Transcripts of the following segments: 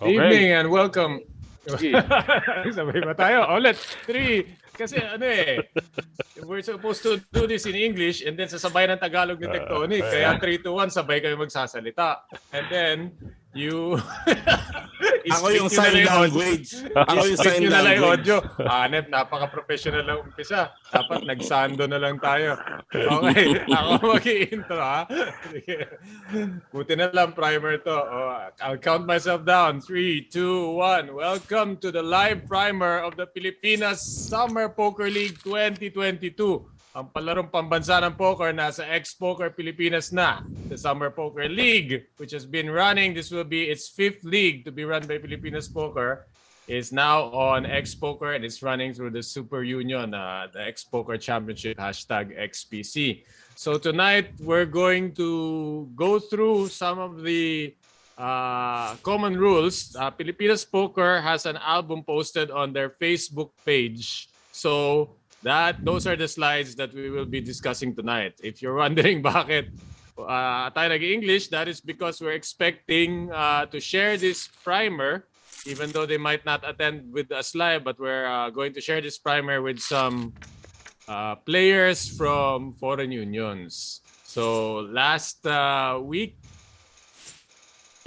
Okay. Evening and welcome. Sige. Sabay ba tayo? Ulit. 3. Kasi we're supposed to do this in English and then sasabay ng Tagalog ni Tectonic. Kaya 3, 2, 1, sabay kayo magsasalita. And then, you... Ako yung sign language. Ako yung sign language. Hanep, napaka-professional lang umpisa. Dapat nagsando na lang tayo. Okay, ako mag-i-intro ha. Buti na lang primer to. I'll count myself down. 3, 2, 1. Welcome to the live primer of the Pilipinas Summer Poker League 2022. Ang palarong pambansa ng poker nasa X-Poker Pilipinas na. The Summer Poker League, which has been running, this will be its 5th league to be run by Pilipinas Poker, is now on X-Poker and it's running through the Super Union, the X-Poker Championship, #XPC. So tonight, we're going to go through some of the common rules. Pilipinas Poker has an album posted on their Facebook page. So those are the slides that we will be discussing tonight. If you're wondering bakit tayo nag-English, that is because we're expecting to share this primer, even though they might not attend with us live, but we're going to share this primer with some players from foreign unions. So last week,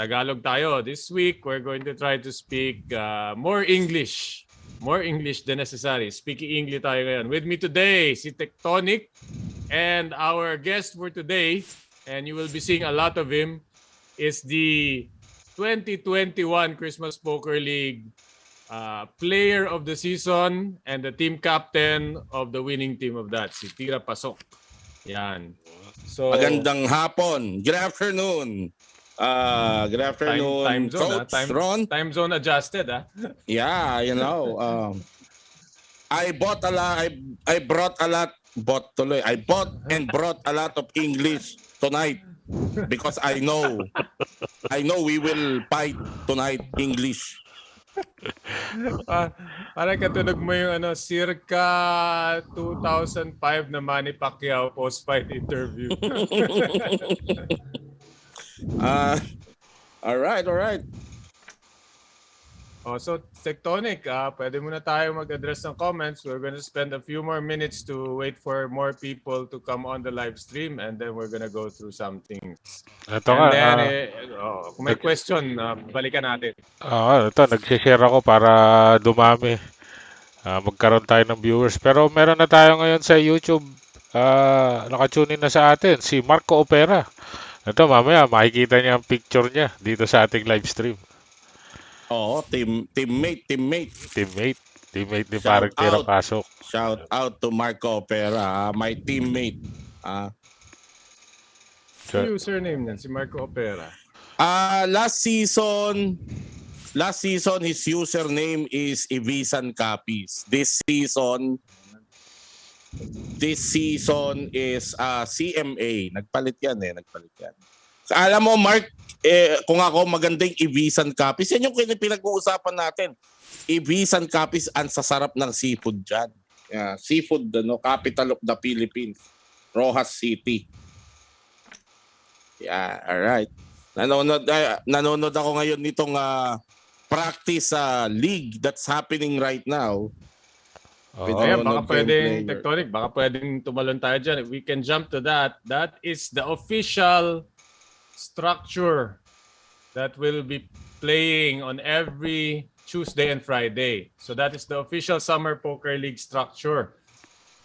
Tagalog tayo. This week, we're going to try to speak more English. More English than necessary. Speaking English tayo ngayon. With me today, si Tectonic, and our guest for today, and you will be seeing a lot of him, is the 2021 Christmas Poker League player of the season and the team captain of the winning team of that, si Tira Pasok. Yan. So, magandang hapon. Good afternoon. Good afternoon, time zone, Coach Ron. Time zone adjusted, Yeah, you know. I bought a lot. I brought a lot. I bought and brought a lot of English tonight because I know we will fight tonight English. Parang katunog mo yung circa 2005 na Manny Pacquiao post-fight interview. All right. So Tectonic, pwede muna tayo mag-address ng comments. We're gonna spend a few more minutes to wait for more people to come on the live stream and then we're gonna go through some things. Ito And nga. then, kung may question, balikan natin. Ito, nag-share ako para dumami. Magkaroon tayo ng viewers. Pero meron na tayo ngayon sa YouTube. Nakatune in na sa atin. Si Marco Opera. Ito, mamaya makikita niya ang picture niya dito sa ating live stream. Oo, teammate ni parang Tira Pasok. Shout out to Marco Opera, my teammate. Yung username niyan, si Marco Opera. Last season his username is Ibisan Copies. This season is CMA. Nagpalit yan. Alam mo, Mark, kung ako magandang Ibisan Copies, yan yung pinag-uusapan natin. Ibisan Copies, ang sasarap ng seafood dyan. Seafood, capital of the Philippines. Rojas City. Yeah, alright. Nanonood ako ngayon nitong practice league that's happening right now. Kaya baka pwedeng, Tectonic, baka pwedeng tumalon tayo dyan. We can jump to that. That is the official structure that will be playing on every Tuesday and Friday. So that is the official Summer Poker League structure.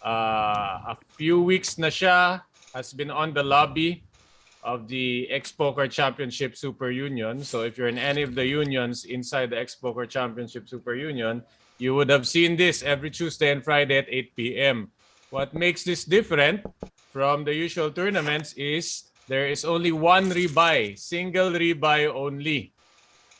A few weeks na siya, has been on the lobby of the X-Poker Championship Super Union. So if you're in any of the unions inside the X-Poker Championship Super Union, you would have seen this every Tuesday and Friday at 8 p.m. What makes this different from the usual tournaments is there is only one rebuy, single rebuy only,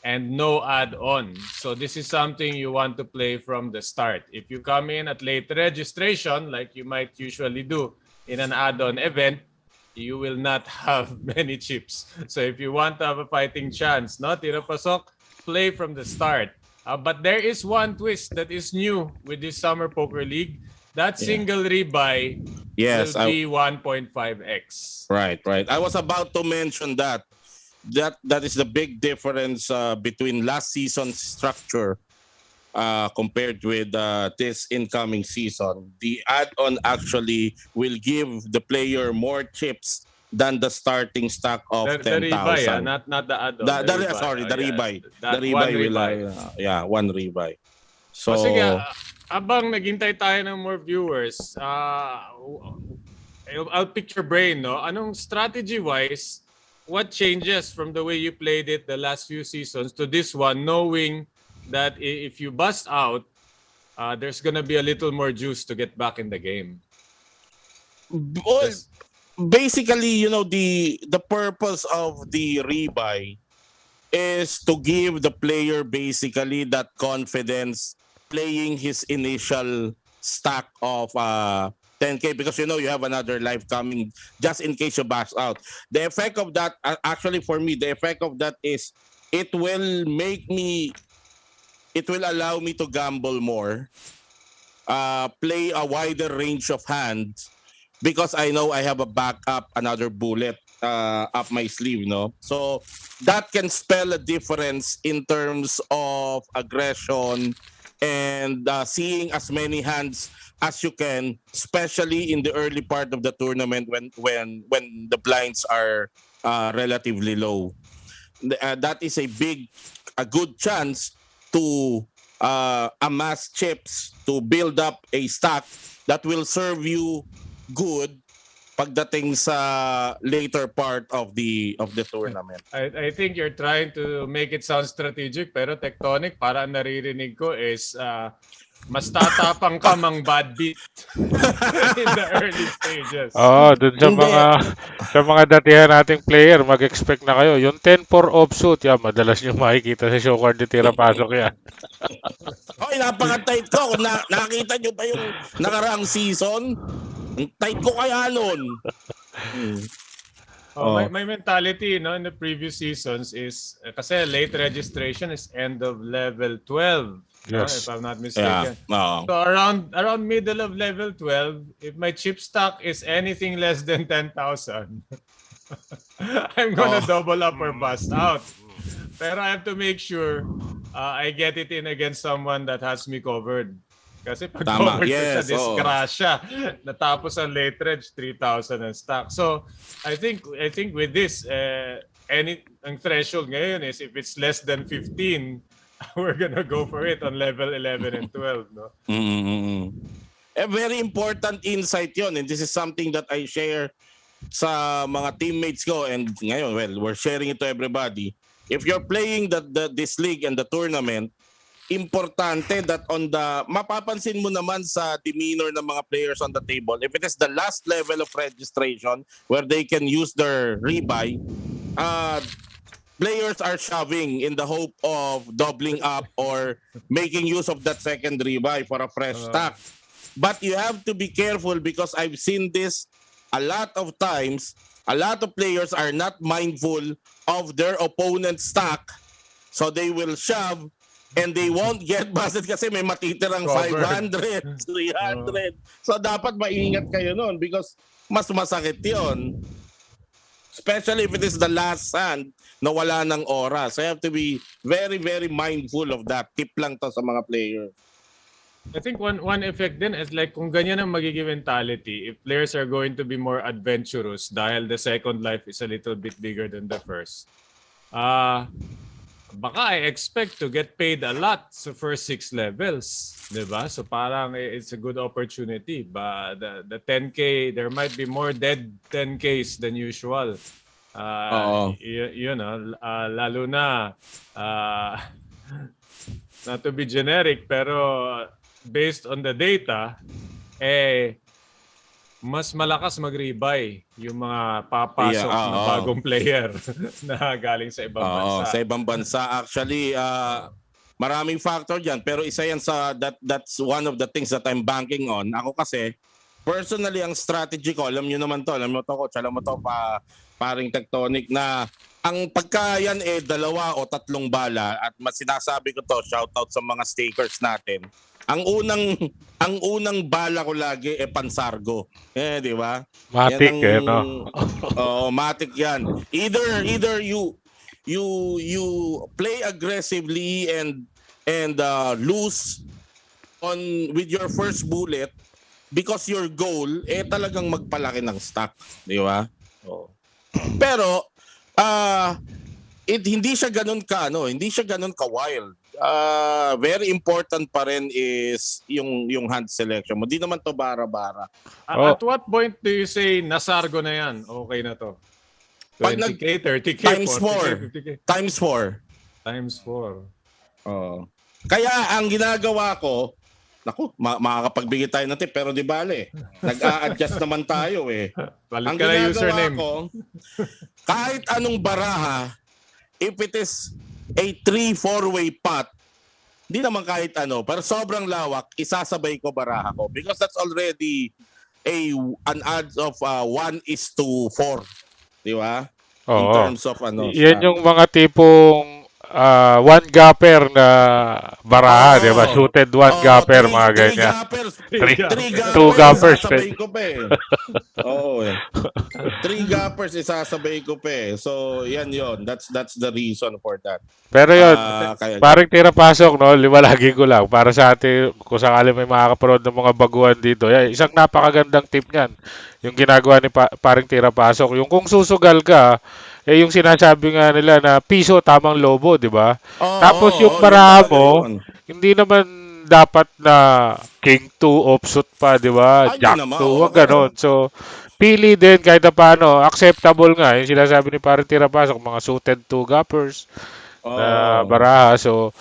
and no add-on. So this is something you want to play from the start. If you come in at late registration, like you might usually do in an add-on event, you will not have many chips. So if you want to have a fighting chance, Tira Pasok, play from the start. But there is one twist that is new with this Summer Poker League. That single rebuy will be 1.5x. Right. I was about to mention that. that is the big difference between last season's structure compared with this incoming season. The add-on actually will give the player more chips than the starting stack of The rebuy, 10,000. not the add-on. The rebuy. Sorry, the Yeah, rebuy. that The one rebuy will, rebuy. one rebuy. O sige, So, abang naghintay tayo ng more viewers, I'll pick your brain, no? Anong strategy-wise, what changes from the way you played it the last few seasons to this one, knowing that if you bust out, there's gonna be a little more juice to get back in the game? well, basically, the purpose of the rebuy is to give the player basically that confidence playing his initial stack of 10K, because you have another life coming just in case you bash out. The effect of that, actually for me, the effect of that is it will allow me to gamble more, play a wider range of hands, because I know I have a backup, another bullet up my sleeve, no? So that can spell a difference in terms of aggression and seeing as many hands as you can, especially in the early part of the tournament when the blinds are relatively low. That is a good chance to amass chips, to build up a stack that will serve you good pagdating sa later part of the tournament. I think you're trying to make it sound strategic, pero Tectonic, para ang naririnig ko is mas tatapang ka mang bad beat in the early stages. Dun sa mga datihan nating player, mag-expect na kayo. Yung 10-4 offsuit, yan, madalas nyo makikita sa show card ni tira-pasok yan. Hoy, napaka-tight ko. Kung nakita nyo ba yung nakaraang season? Ang tight ko kaya nun. My mentality in the previous seasons is kasi late registration is end of level 12. Yes. If I'm not mistaken. Yeah. So around middle of level 12, if my chip stock is anything less than 10,000, I'm gonna double up or bust out. Pero I have to make sure I get it in against someone that has me covered. Kasi pag covered sa disgrasya, natapos ang late reg, 3,000 ang stock. So I think with this, ang threshold ngayon is if it's less than 15, we're gonna go for it on level 11 and 12, no? A very important insight yon, and this is something that I share sa mga teammates ko, and ngayon, we're sharing it to everybody. If you're playing this league and the tournament, importante that mapapansin mo naman sa demeanor ng mga players on the table, if it is the last level of registration where they can use their rebuy, players are shoving in the hope of doubling up or making use of that second rebuy for a fresh stack. But you have to be careful, because I've seen this a lot of times. A lot of players are not mindful of their opponent's stack, so they will shove and they won't get busted kasi may matitirang 500, 300. So dapat maingat kayo nun, because mas masakit yun. Especially if it is the last hand na wala ng oras. So you have to be very, very mindful of that. Tip lang to sa mga players. I think one effect din is like kung ganyan ang magiging mentality, if players are going to be more adventurous dahil the second life is a little bit bigger than the first, baka I expect to get paid a lot sa first 6 levels, diba? So parang it's a good opportunity. But the 10K, there might be more dead 10Ks than usual. Lalo na not to be generic, pero based on the data, mas malakas mag-rebuy yung mga papasok na bagong player na galing sa ibang bansa. Sa ibang bansa. Actually, maraming factor dyan. Pero isa yan that's one of the things that I'm banking on. Ako kasi, personally, ang strategy ko, alam mo to, coach, alam mo to, paring Tectonic, na ang pagka yan 2 o 3 bala, at sinasabi ko to, shoutout sa mga stakers natin, ang unang bala ko lagi pansargo. Di ba? Matic no? Matic yan. Either you you play aggressively and lose on with your first bullet because your goal talagang magpalaki ng stock, di ba? Oh. Pero hindi siya ganun hindi siya ganun ka wild. Very important pa rin is yung hand selection mo. Di naman to bara-bara. At what point do you say nasargo na yan? Okay na to. 20K, 30K, times 40K, 4. 50K. Times 4. Times 4. Oh. Kaya ang ginagawa ko, naku, makakapagbigay tayo ng tip pero di bale. Nag-a-adjust naman tayo eh. Balit Ang ka na ginagawa username. ko, kahit anong baraha, if it is a 3-4-way pot, hindi naman kahit ano, pero sobrang lawak, isasabay ko baraha ko because that's already an odds of 1:4. Di ba? In Oo. terms of Yan yung mga tipong one gapper na baraha, di ba? Suited one gapper, mga ganyan. Two gappers. Isasabay ko pa eh. Oo eh. 3 gappers isasabay ko pa eh. So, yan yon. That's the reason for that. Pero yun, parang tira-pasok, no? Liwalagi ko lang. Para sa atin, kung sakali may makakaparod ng mga baguhan dito. Isang napakagandang tip niyan. Yung ginagawa ni parang tira-pasok. Yung kung susugal ka, yung sinasabi nga nila na piso tamang lobo, di ba? Tapos yung baraha mo, hindi naman dapat na king 2 offsuit pa, di ba? Jack 2, wag ganon. So, pili din kahit na paano, acceptable nga. Yung sinasabi ni parang tira-pasok, mga suited 2 gappers na baraha. So,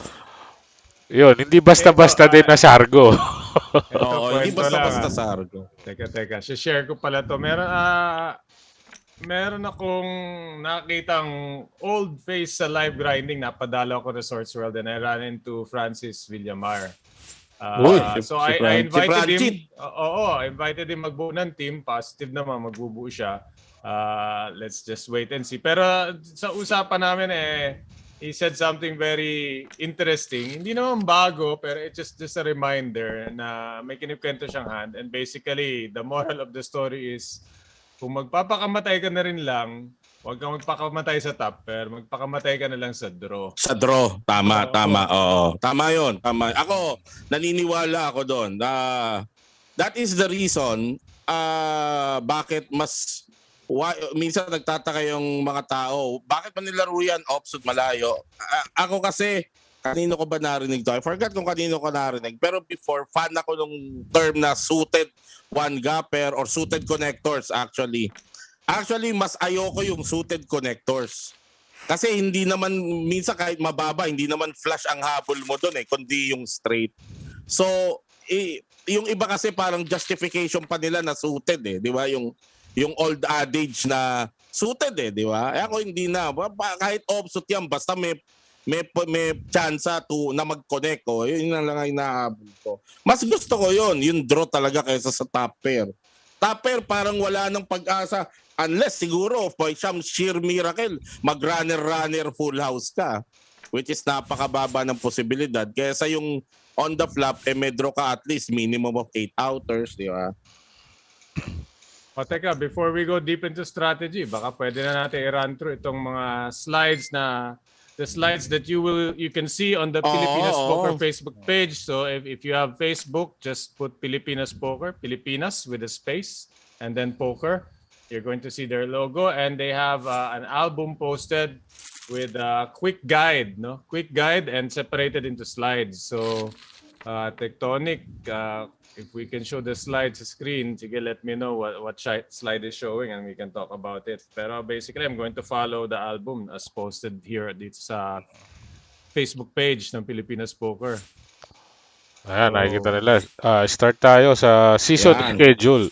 yun, hindi basta-basta din na sargo. Hindi basta-basta sargo. Teka. Share ko pala to. Meron akong nakitang old face sa live grinding. Napadala ko Resorts World and I ran into Francis Villamar. So I invited him. I invited him magbuo ng team. Positive naman, magbubuo siya. Let's just wait and see. Pero sa usapan namin he said something very interesting. Hindi naman bago, pero it's just a reminder na may kinikwento siyang hand. And basically, the moral of the story is, kung magpapakamatay ka na rin lang, huwag kang magpakamatay sa top, pero magpakamatay ka na lang sa draw. Sa draw. Tama. Oo. Tama yun. Tama. Ako, naniniwala ako doon. That is the reason bakit minsan nagtataka yung mga tao, bakit pa nilaro yan offsuit malayo? Ako kasi, kanino ko ba narinig to? I forgot kung kanino ko narinig. Pero before, fan ako nung term na suited one gapper or suited connectors actually. Actually, mas ayoko yung suited connectors. Kasi hindi naman, minsan kahit mababa, hindi naman flash ang habol mo doon kundi yung straight. So, yung iba kasi parang justification pa nila na suited di ba? Yung old adage na suited di ba? Ako hindi na. Kahit offsuit yan, basta may chance na mag-connect yun na lang ay nahabol ko. Mas gusto ko yung draw talaga kaysa sa top pair. Top pair parang wala nang pag-asa unless siguro by some sheer miracle mag-runner full house ka, which is napakababa ng posibilidad. Kaysa yung on the flop may draw ka at least minimum of 8 outers, di ba? Teka, before we go deep into strategy, baka pwede na natin i-run through itong mga slides the slides that you can see on the Pilipinas Poker Facebook page. So if you have Facebook, just put Pilipinas Poker, Pilipinas with a space, and then Poker. You're going to see their logo, and they have an album posted with a quick guide, quick guide and separated into slides. So Tectonic, if we can show the slides screen, sige, let me know what slide is showing and we can talk about it. Pero basically, I'm going to follow the album as posted here dito sa Facebook page ng Pilipinas Poker. Ayan, nakikita nila. Start tayo sa season schedule.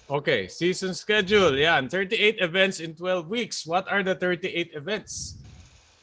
Okay, season schedule. Yan, 38 events in 12 weeks. What are the 38 events?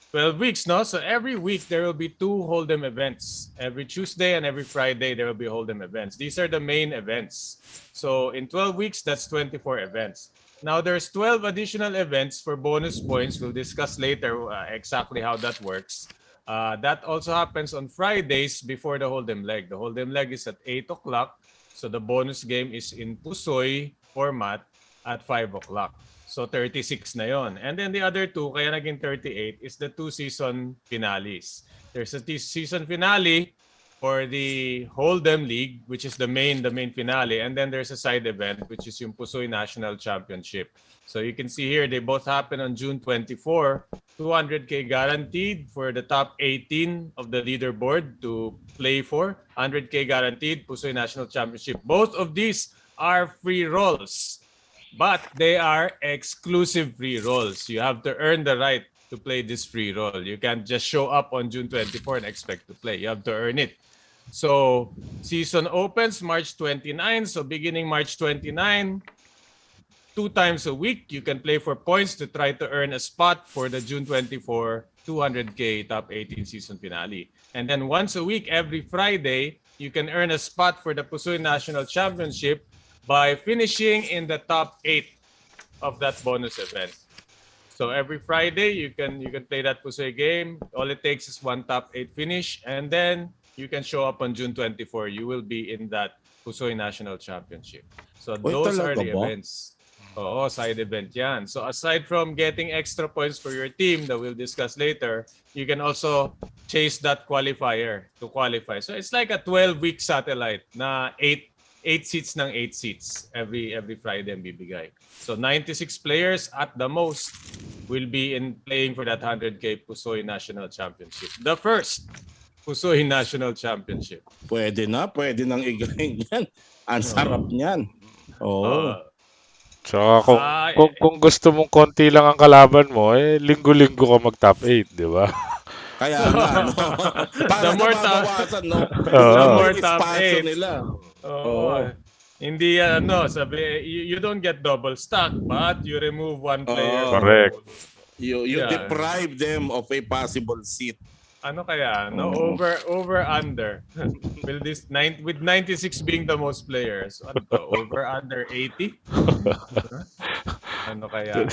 12 weeks, no? So every week there will be 2 Hold'em events. Every Tuesday and every Friday there will be Hold'em events. These are the main events. So in 12 weeks, that's 24 events. Now there's 12 additional events for bonus points. We'll discuss later exactly how that works. That also happens on Fridays before the Hold'em leg. The Hold'em leg is at 8 o'clock. So the bonus game is in Pusoy format at 5 o'clock. So 36 na yon. And then the other two, kaya naging 38, is the 2 season finales. There's a season finale for the Hold'em League, which is the main finale. And then there's a side event, which is yung Pusoy National Championship. So you can see here, they both happen on June 24. 200K guaranteed for the top 18 of the leaderboard to play for. 100K guaranteed, Pusoy National Championship. Both of these are free rolls, but they are exclusive free rolls. You have to earn the right to play this free roll. You can't just show up on June 24 and expect to play. You have to earn it. So season opens March 29. So beginning March 29, 2 times a week, you can play for points to try to earn a spot for the June 24 200K Top 18 season finale. And then once a week, every Friday, you can earn a spot for the Pusoy National Championship by finishing in the top 8 of that bonus event. So every Friday, you can play that Pusoy game. All it takes is one top 8 finish, and then you can show up on June 24. You will be in that Pusoy National Championship. So those are the events. Oo, side event yan. So aside from getting extra points for your team that we'll discuss later, you can also chase that qualifier to qualify. So it's like a 12-week satellite na 8 seats ng 8 seats every Friday ang bibigay. So 96 players at the most will be in playing for that 100K Pusoy National Championship. The first Pusoy National Championship. Pwede nang igaling yan. Ang sarap niyan. Oo. Tsaka kung gusto mong konti lang ang kalaban mo, linggo-linggo ka mag-top 8, di ba? Kaya nga, no? Para nababawasan, no? The more top 8 nila. Hindi sabi, you don't get double stack, but you remove one player. Correct. You deprive them of a possible seat. Ano kaya? No, over under. Will this with 96 being the most players? Ano to? Over under 80? Ano kaya?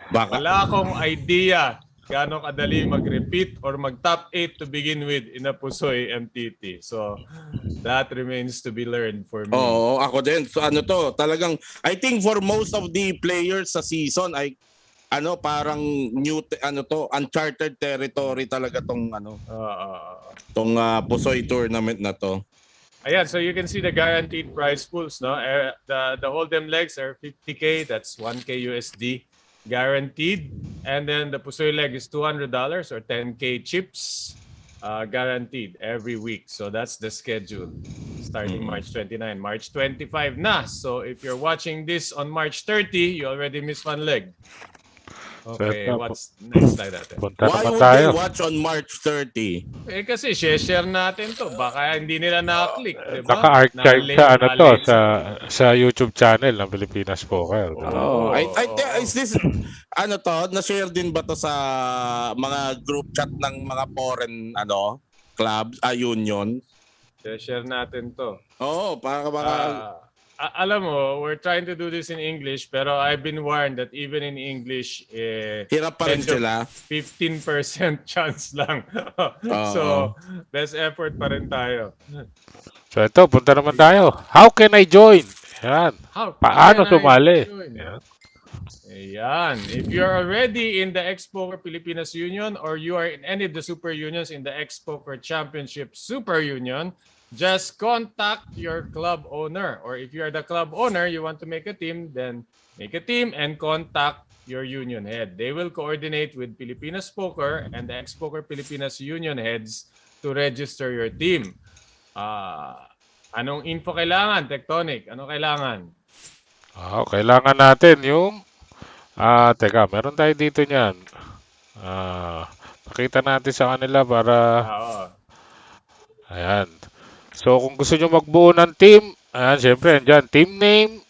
Wala akong idea gaano kadali mag-repeat or mag-top 8 to begin with in a Pusoy MTT. So that remains to be learned for me. Oo, ako din. So talagang I think for most of the players sa season ay parang uncharted territory talaga tong Pusoy tournament na to. Ayan, so you can see the guaranteed prize pools, no? The Hold'em legs are 50K, that's 1K USD guaranteed. And then the Pusoy leg is $200 or 10K chips guaranteed every week. So that's the schedule starting March 29. March 25 na. So if you're watching this on March 30, you already missed one leg. Okay, what's next slide natin? Why would they watch on March 30? Kasi share natin to. Baka hindi nila na-click, di ba? Naka-archive sa YouTube channel ng Pilipinas Poker. Is this na-share din ba to sa mga group chat ng mga foreign clubs, union? Share natin to. Para alam mo, we're trying to do this in English, pero I've been warned that even in English, hirap pa rin sila. 15% chance lang. So, best effort pa rin tayo. So ito, punta naman tayo. How can I join? Yan. Paano sumali? Ayan. If you're already in the X-Poker Pilipinas Union or you are in any of the super unions in the X-Poker Championship Super Union, just contact your club owner. Or if you are the club owner, you want to make a team, then make a team and contact your union head. They will coordinate with Pilipinas Poker and the X-Poker Pilipinas Union heads to register your team. Anong info kailangan, Tectonic? Ano kailangan? Kailangan natin yung teka, meron tayo dito niyan. Pakita natin sa kanila para ayan. So kung gusto nyo magbuo ng team, ayan, syempre, andyan, team name,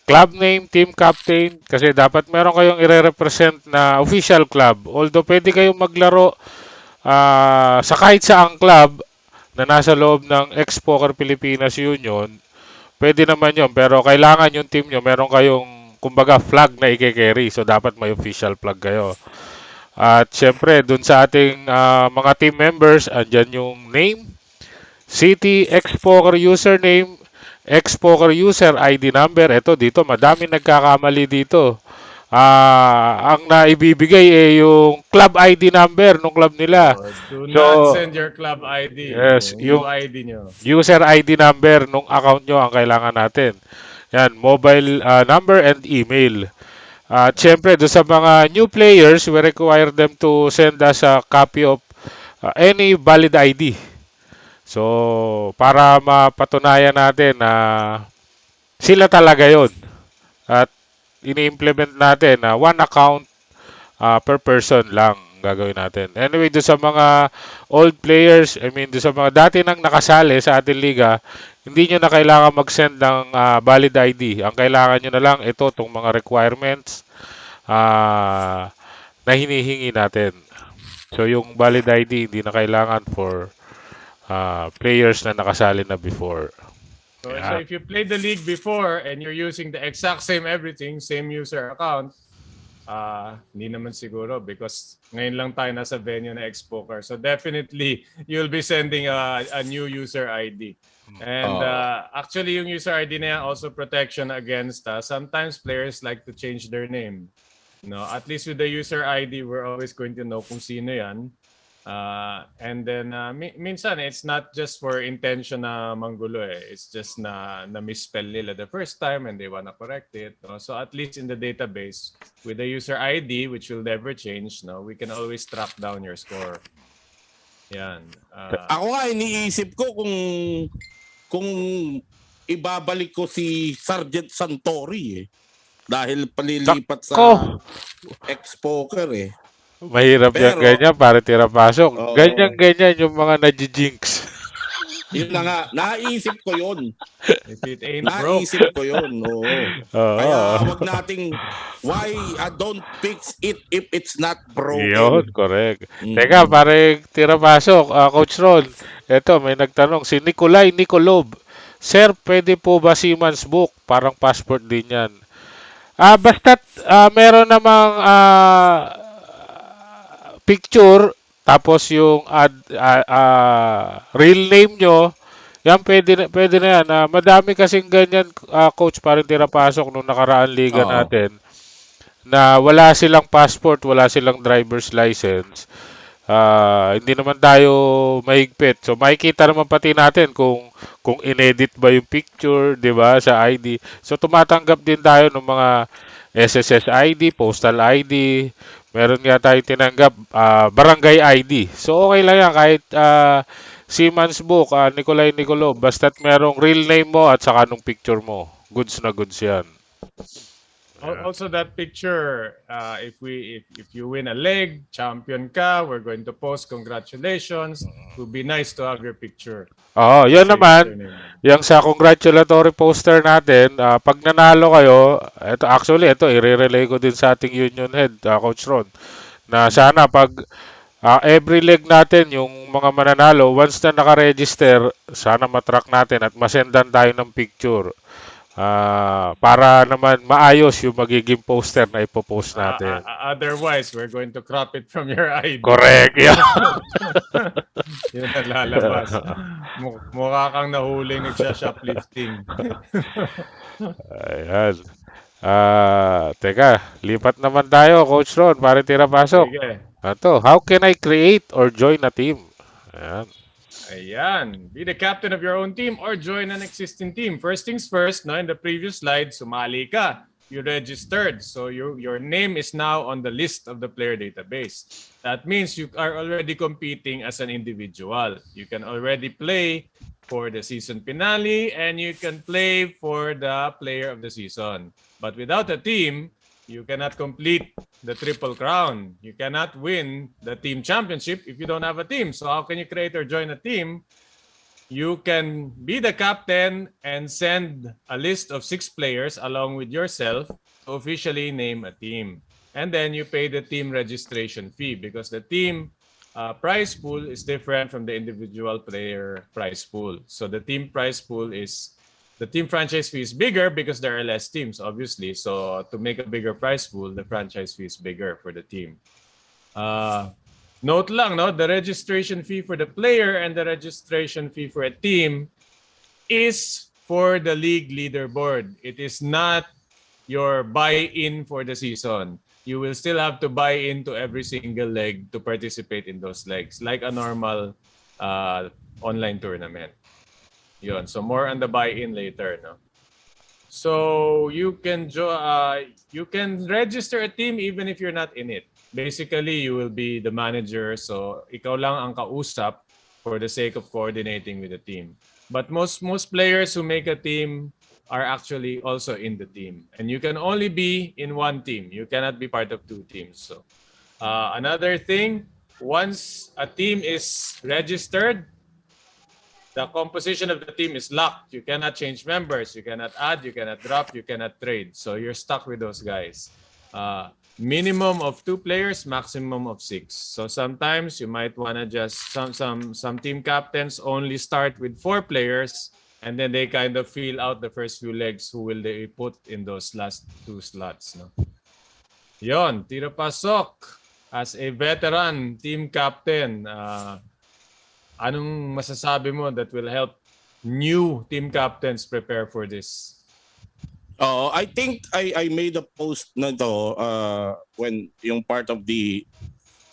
club name, team captain, kasi dapat meron kayong ire-represent na official club. Although pwede kayong maglaro sa kahit saang club na nasa loob ng X-Poker Pilipinas Union, pwede naman yun. Pero kailangan yung team nyo, meron kayong, kumbaga, flag na i-carry. So dapat may official flag kayo. At syempre, dun sa ating mga team members, andyan yung name, city, X-Poker username, X-Poker user ID number. Ito, dito, madami nagkakamali dito. ang naibibigay yung club ID number ng club nila. So, do So, not send your club ID. yes, Yung yung UID nyo. user ID number ng account nyo ang kailangan natin. Yan, mobile number and email. At syempre, doon sa mga new players, we require them to send us a copy of any valid ID. So, para mapatunayan natin na sila talaga yon. At ini-implement natin na one account per person lang gagawin natin. Anyway, doon sa mga old players, I mean, doon sa mga dati nang nakasali sa ating liga, hindi nyo na kailangan mag-send ng valid ID. Ang kailangan nyo na lang ito, itong mga requirements na hinihingi natin. So, yung valid ID, hindi na kailangan for players na nakasali na before. So Yeah. if you played the league before and you're using the exact same everything, same user account, hindi naman siguro because ngayon lang tayo nasa venue na X-Poker. So definitely, you'll be sending a new user ID. And actually, yung user ID na yan also protection against sometimes players like to change their name. No, at least with the user ID, we're always going to know kung sino yan. And then minsan it's not just for intention na manggulo It's just na misspell nila the first time and they wanna correct it. No? So at least in the database with the user ID which will never change, no, we can always track down your score. Yan. Ako nga iniisip ko kung ibabalik ko si Sergeant Santori dahil palilipat sa X-Poker Mahirap yan Pero- ganyan para tira-pasok. Oo. Ganyan yung mga nadjinx. Yun na nga, naisip ko yun. If it ain't broke. Naisip ko yun. Oo. Oo. Kaya wag nating why don't fix it if it's not broken. Yun, correct. Mm. Teka, pare tira-pasok. Coach Ron, eto may nagtanong. Si Nikolay Nikolob. Sir, pwede po ba Siemens book? Parang passport din yan. Basta't meron namang picture, tapos yung real name nyo, yan pwede na yan. Madami kasing ganyan, coach, parang tira-pasok nung nakaraan liga Oo. natin, na wala silang passport, wala silang driver's license. Hindi naman tayo mahigpit. So makikita naman pati natin kung inedit ba yung picture, 'di ba, sa ID. So tumatanggap din tayo ng mga SSS ID, postal ID. Meron nga tayo tinanggap barangay ID. So okay lang yan kahit Siemens book, Nikolay Nikolo, basta't merong real name mo at saka nung picture mo. Goods na goods yan. Also that picture, if you win a leg, champion ka, we're going to post congratulations. It would be nice to have your picture. Oo, yun naman. Yung sa congratulatory poster natin, pag nanalo kayo, ito i-relay ko din sa ating union head, Coach Ron, na sana pag every leg natin, yung mga mananalo, once na naka-register, sana matrack natin at masendan tayo ng picture. Para naman maayos yung magiging poster na ipopost natin. Otherwise, we're going to crop it from your ID. Correct. Yeah. Yun ang lalabas. Mukha kang nahuling nagsha-shoplifting. Ayan. Teka, lipat naman tayo, Coach Ron, para tira-pasok. Sige. How can I create or join a team? Ayan. Ayan. Be the captain of your own team or join an existing team. First things first, no, in the previous slide, sumali ka. You registered. So your name is now on the list of the player database. That means you are already competing as an individual. You can already play for the season finale and you can play for the player of the season. But without a team, you cannot complete the Triple Crown. You cannot win the team championship if you don't have a team. So how can you create or join a team? You can be the captain and send a list of 6 players along with yourself to officially name a team. And then you pay the team registration fee because the team prize pool is different from the individual player prize pool. So the team prize pool is the team franchise fee is bigger because there are less teams, obviously. So to make a bigger prize pool, the franchise fee is bigger for the team. Note lang, no, the registration fee for the player and the registration fee for a team is for the league leaderboard. It is not your buy-in for the season. You will still have to buy into every single leg to participate in those legs, like a normal online tournament. Yun. So more on the buy-in later, no? So you can register a team even if you're not in it. Basically, you will be the manager, so ikaw lang ang kausap for the sake of coordinating with the team. But most players who make a team are actually also in the team, and you can only be in one team. You cannot be part of two teams. So another thing, once a team is registered, the composition of the team is locked. You cannot change members. You cannot add. You cannot drop. You cannot trade. So you're stuck with those guys. Minimum of 2 players, maximum of 6. So sometimes you might want to just some team captains only start with 4 players, and then they kind of feel out the first few legs who will they put in those last 2 slots. No? Yon, tiro pasok as a veteran team captain. Anong masasabi mo that will help new team captains prepare for this? I think I made a post na to when yung part of the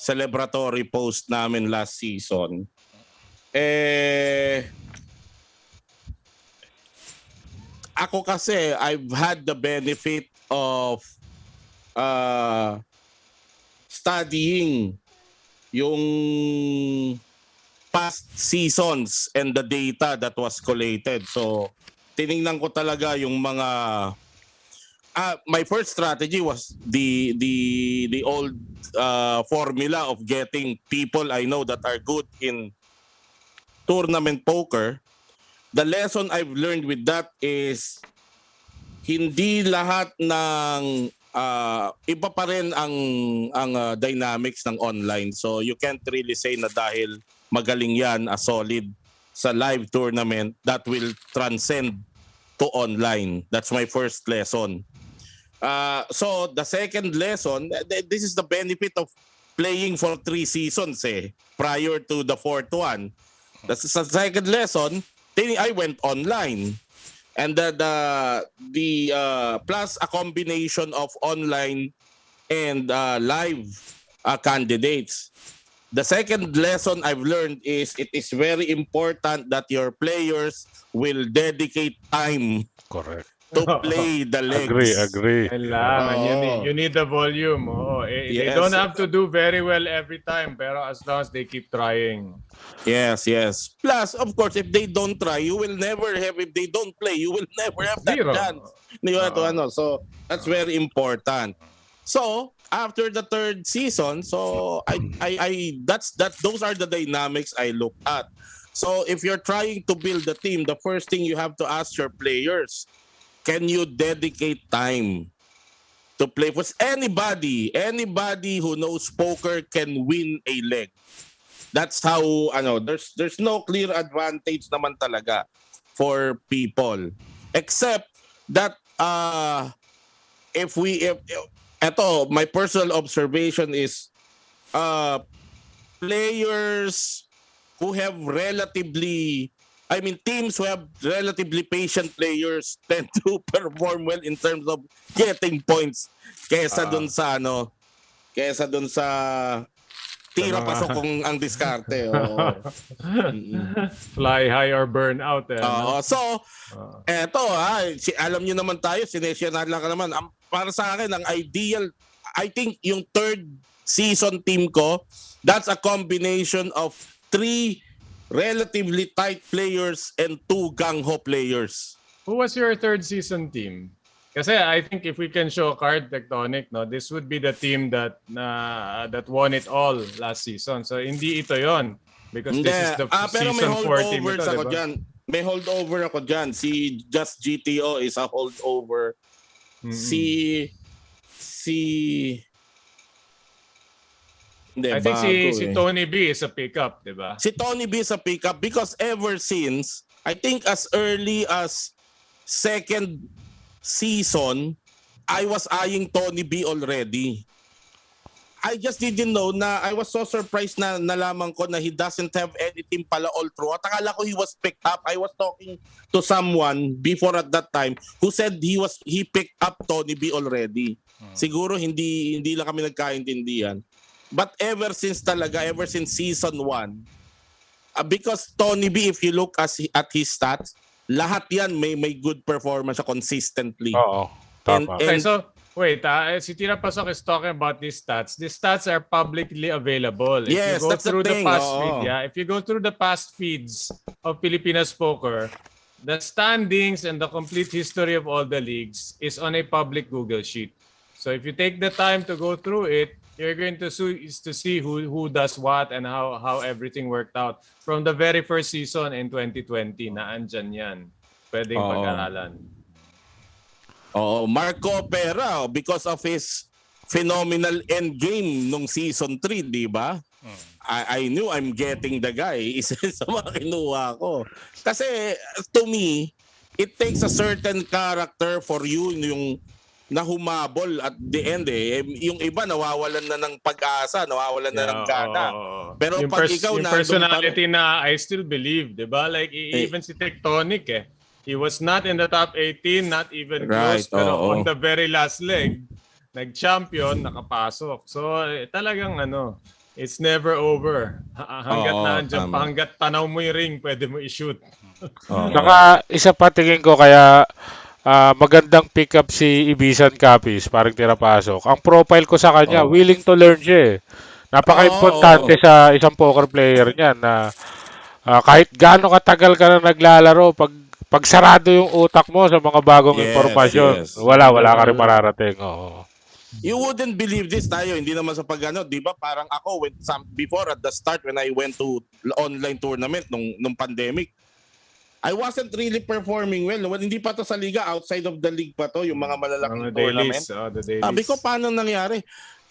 celebratory post namin last season. Ako kasi, I've had the benefit of studying yung past seasons and the data that was collated. So, tiningnan ko talaga yung mga my first strategy was the old formula of getting people I know that are good in tournament poker. The lesson I've learned with that is hindi lahat ng iba pa rin ang dynamics ng online. So you can't really say na dahil magaling yan, solid sa live tournament, that will transcend to online. That's my first lesson. So the second lesson, this is the benefit of playing for 3 seasons prior to the fourth one. That's the second lesson. I went online, and the plus a combination of online and live candidates. The second lesson I've learned is it is very important that your players will dedicate time Correct. to play the legs. Agree. Kailangan. You need the volume. They Yes. don't have to do very well every time, pero as long as they keep trying. Yes. Plus, of course, if they don't try, you will never have, if they don't play, you will never have that Zero. chance. So, that's very important. So, after the third season, so those are the dynamics I look at. So, if you're trying to build a team, the first thing you have to ask your players, can you dedicate time to play? Because anybody who knows poker can win a leg. That's how there's no clear advantage naman talaga for people, except that if my personal observation is players who have teams who have relatively patient players tend to perform well in terms of getting points kesa dun sa tira pasok kung ang diskarte. Fly high or burn out. So, alam niyo naman tayo, sinesyonan lang ka naman. Para sa akin, ang ideal, I think yung third season team ko, that's a combination of 3 relatively tight players and 2 gung-ho players. Who was your third season team? Kasi I think if we can show a card, Tectonic, no, this would be the team that won it all last season. So hindi ito yon, because this is the season 4 team ito, diba? May holdover ako dyan. Si Just GTO is a holdover. Mm-hmm. I think si Tony B is a pickup, di ba? Si Tony B is a pickup because ever since, I think as early as second season, I was eyeing Tony B already. I just didn't know na I was so surprised na nalaman ko na he doesn't have any team pala all through. At akala ko he was picked up. I was talking to someone before at that time who said he picked up Tony B already. Siguro hindi lang kami nagkaintindihan. But ever since season 1, because Tony B, if you look at his stats, lahat yan may good performance consistently. Oo, tama. Okay, so wait, si Tira Pasok is talking about these stats. These stats are publicly available. Yes, if you go that's through the thing. past feed, if you go through the past feeds of Pilipinas Poker, the standings and the complete history of all the leagues is on a public Google sheet. So if you take the time to go through it, you're going to see who does what and how everything worked out from the very first season in 2020 na andyan yan. Pwedeng pag-aralan. Marco Opera, because of his phenomenal end game nung season 3, di ba? I knew I'm getting the guy. Isa sa mga kinuha ko. Kasi to me, it takes a certain character for you yung na humabol at the end yung iba nawawalan na ng pag-asa, nawawalan na ng gana. Pero yung pag ikaw yung personality na I still believe, 'di ba? Like even si Tectonic he was not in the top 18, not even close, pero on the very last leg, nag-champion, nakapasok. So talagang it's never over. Hanggat nandiyan pa, hanggat tanaw mo yung ring, pwede mo i-shoot. Saka isa pa tingin ko kaya magandang pick up si Ibisan Capiz, parang tirapasok. Ang profile ko sa kanya, willing to learn siya. Napaka-importante sa isang poker player niyan na kahit gaano katagal ka na naglalaro, pag sarado yung utak mo sa mga bagong impormasyon, wala ka rin mararating. You wouldn't believe this tayo, hindi naman sa pagano, 'di ba? Parang ako before at the start when I went to online tournament nung pandemic, I wasn't really performing well. Hindi pa to sa liga, outside of the league pa to, yung mga malalaking tournament. Sabi ko, paano nangyari?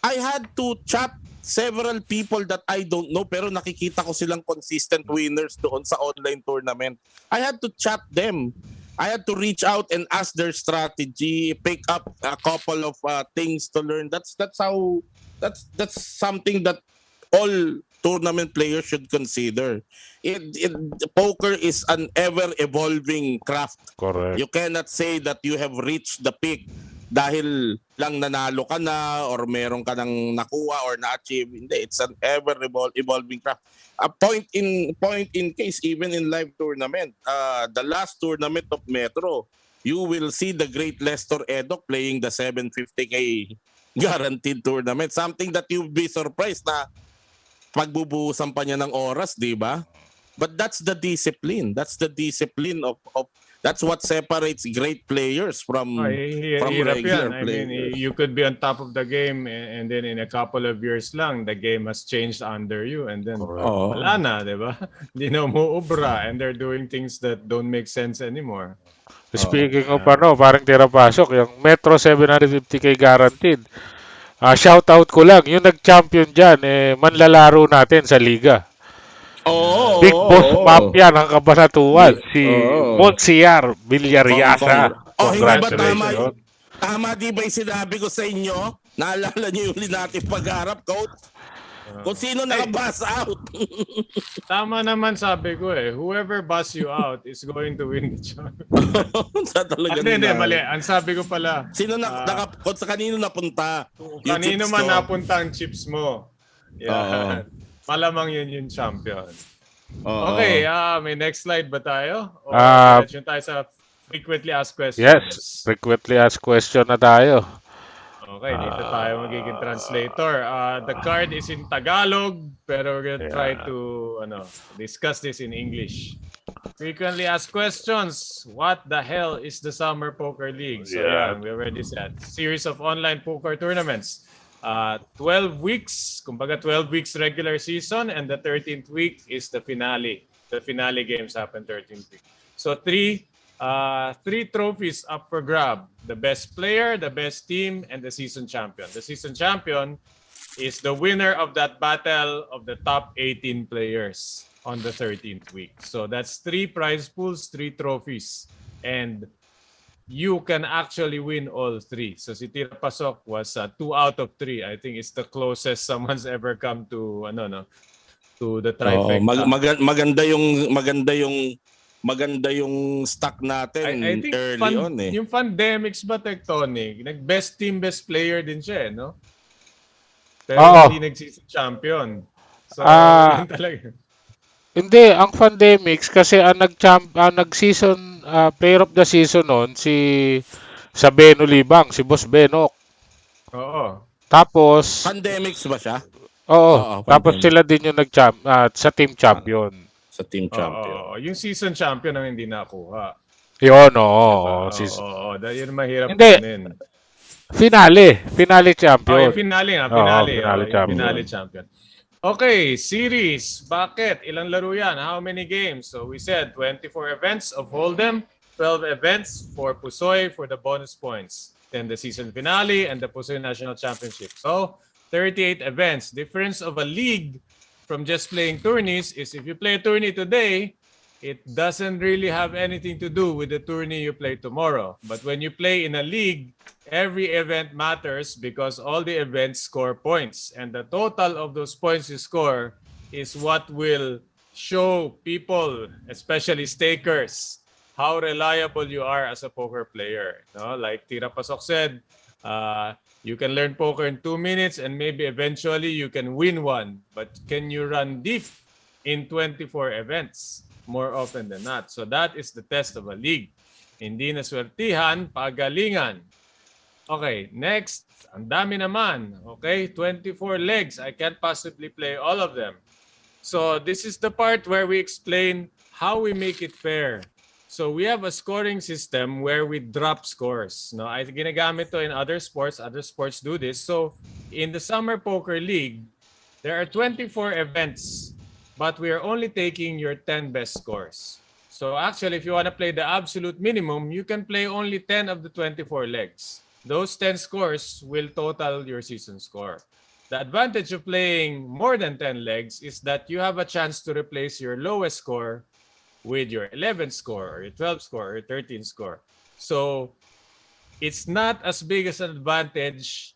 I had to chat several people that I don't know pero nakikita ko silang consistent winners doon sa online tournament. I had to chat them. I had to reach out and ask their strategy, pick up a couple of things to learn. That's something that all tournament players should consider. Poker is an ever-evolving craft. Correct. You cannot say that you have reached the peak dahil lang nanalo ka na or meron ka nang nakuha or na-achieve. Hindi, it's an ever-evolving craft. A point in case, even in live tournament, the last tournament of Metro, you will see the great Lester Edok playing the 750k guaranteed tournament. Something that you'll be surprised na pagbubuhusan pa niya ng oras, di ba? But that's the discipline. That's the discipline of that's what separates great players from regular players. I mean, you could be on top of the game and then in a couple of years lang, the game has changed under you and then wala na, di ba? Hindi na umuubra and they're doing things that don't make sense anymore. Speaking of parang tirapasok, yung Metro 750k guaranteed. Shout out ko lang, yung nag-champion dyan, manlalaro natin sa liga. Big Boss Mafia ng Kabanatuan, si Monsiar Villariasa. Congratulations. Tama di ba yung sinabi ko sa inyo? Naalala niyo yung natin pag-harap, coach? Kung sino naka-bus out. Tama naman sabi ko whoever bus you out is going to win the champion. Hindi, mali. Ang sabi ko pala. Sino sa kanino napunta? Kanino man napunta ang chips mo. Yeah. Malamang yun yung champion. Okay, may next slide ba tayo? O tayo sa frequently asked questions? Yes, frequently asked question na tayo. Okay, dito tayo magiging translator. The card is in Tagalog, pero we're gonna try to discuss this in English. Frequently asked questions. What the hell is the Summer Poker League? So we already said. Series of online poker tournaments. 12 weeks, kumbaga 12 weeks regular season, and the 13th week is the finale. The finale games happen 13th week. So three trophies up for grab. The best player, the best team, and the season champion. The season champion is the winner of that battle of the top 18 players on the 13th week. So that's 3 prize pools, 3 trophies. And you can actually win all 3. So si Tira Pasok was 2 out of 3. I think it's the closest someone's ever come to to the Oo, trifecta. maganda yung stock I natin think early on eh. yung Pandemics ba Tectonic, nag-best team, best player din siya, no? Pero Oo. hindi nag-season champion. So, Ah, yun talaga. hindi, ang Pandemics kasi ang nag-season player of the season noon si Beno Libang, si Boss Benok. Oo. Tapos Pandemics ba siya? oo, Oo, tapos pandemic. sila din yung sa team champion. Sa team champion. Oo. Yung season champion ang hindi nakuha. Yun, Diba? oo. Oo. Dahil yun mahirap Hindi, kunin. Finale Oh, champion. yung finale nga. Oo, Finale. finale Yung champion. finale champion. Okay, series. Bakit? Ilang laro yan? How many games? So we said 24 events of Hold'em, 12 events for Pusoy for the bonus points. Then the season finale and the Pusoy National Championship. So 38 events. Difference of a league from just playing tourneys is if you play a tourney today, it doesn't really have anything to do with the tourney you play tomorrow. But when you play in a league, every event matters because all the events score points. And the total of those points you score is what will show people, especially stakers, how reliable you are as a poker player. No? Like Tira Pasok said, you can learn poker in 2 minutes and maybe eventually you can win one. But can you run deep in 24 events? More often than not. So that is the test of a league. Hindi na swertihan, pagalingan. Okay, next. Ang dami naman. Okay, 24 legs. I can't possibly play all of them. So this is the part where we explain how we make it fair. So we have a scoring system where we drop scores. No, I ginagamit to in other sports. Other sports do this. So in the Summer Poker League, there are 24 events, but we are only taking your 10 best scores. So actually, if you want to play the absolute minimum, you can play only 10 of the 24 legs. Those 10 scores will total your season score. The advantage of playing more than 10 legs is that you have a chance to replace your lowest score with your 11th score or your 12th score or your 13th score. So it's not as big as an advantage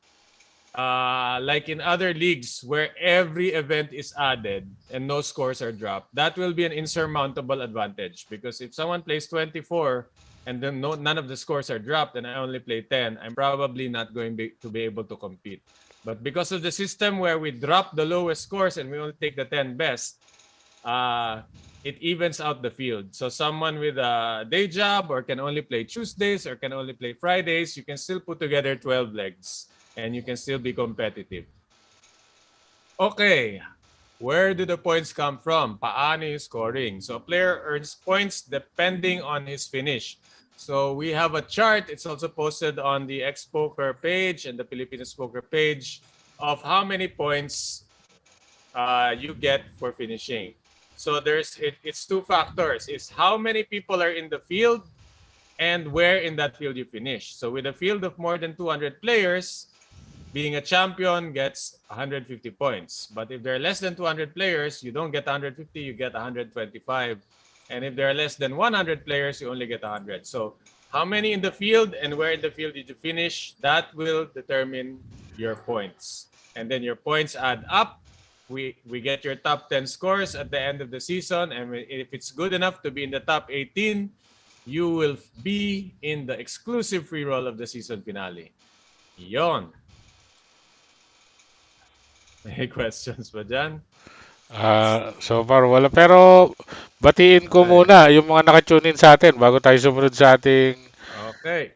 like in other leagues where every event is added and no scores are dropped. That will be an insurmountable advantage because if someone plays 24 and then none of the scores are dropped and I only play 10, I'm probably not going to be able to compete. But because of the system where we drop the lowest scores and we only take the 10 best, it evens out the field. So someone with a day job or can only play Tuesdays or can only play Fridays, you can still put together 12 legs and you can still be competitive. Okay, where do the points come from? Paano yung scoring? So a player earns points depending on his finish. So we have a chart. It's also posted on the X-Poker page and the Pilipinas Poker page of how many points you get for finishing. So it's 2 factors. It's how many people are in the field and where in that field you finish. So with a field of more than 200 players, being a champion gets 150 points. But if there are less than 200 players, you don't get 150, you get 125. And if there are less than 100 players, you only get 100. So how many in the field and where in the field did you finish, that will determine your points. And then your points add up. We get your top 10 scores at the end of the season. And if it's good enough to be in the top 18, you will be in the exclusive free roll of the season finale. Yon. May questions ba dyan? So far wala. Pero batiin ko muna yung mga nakatune in sa atin bago tayo sumunod sa ating Okay.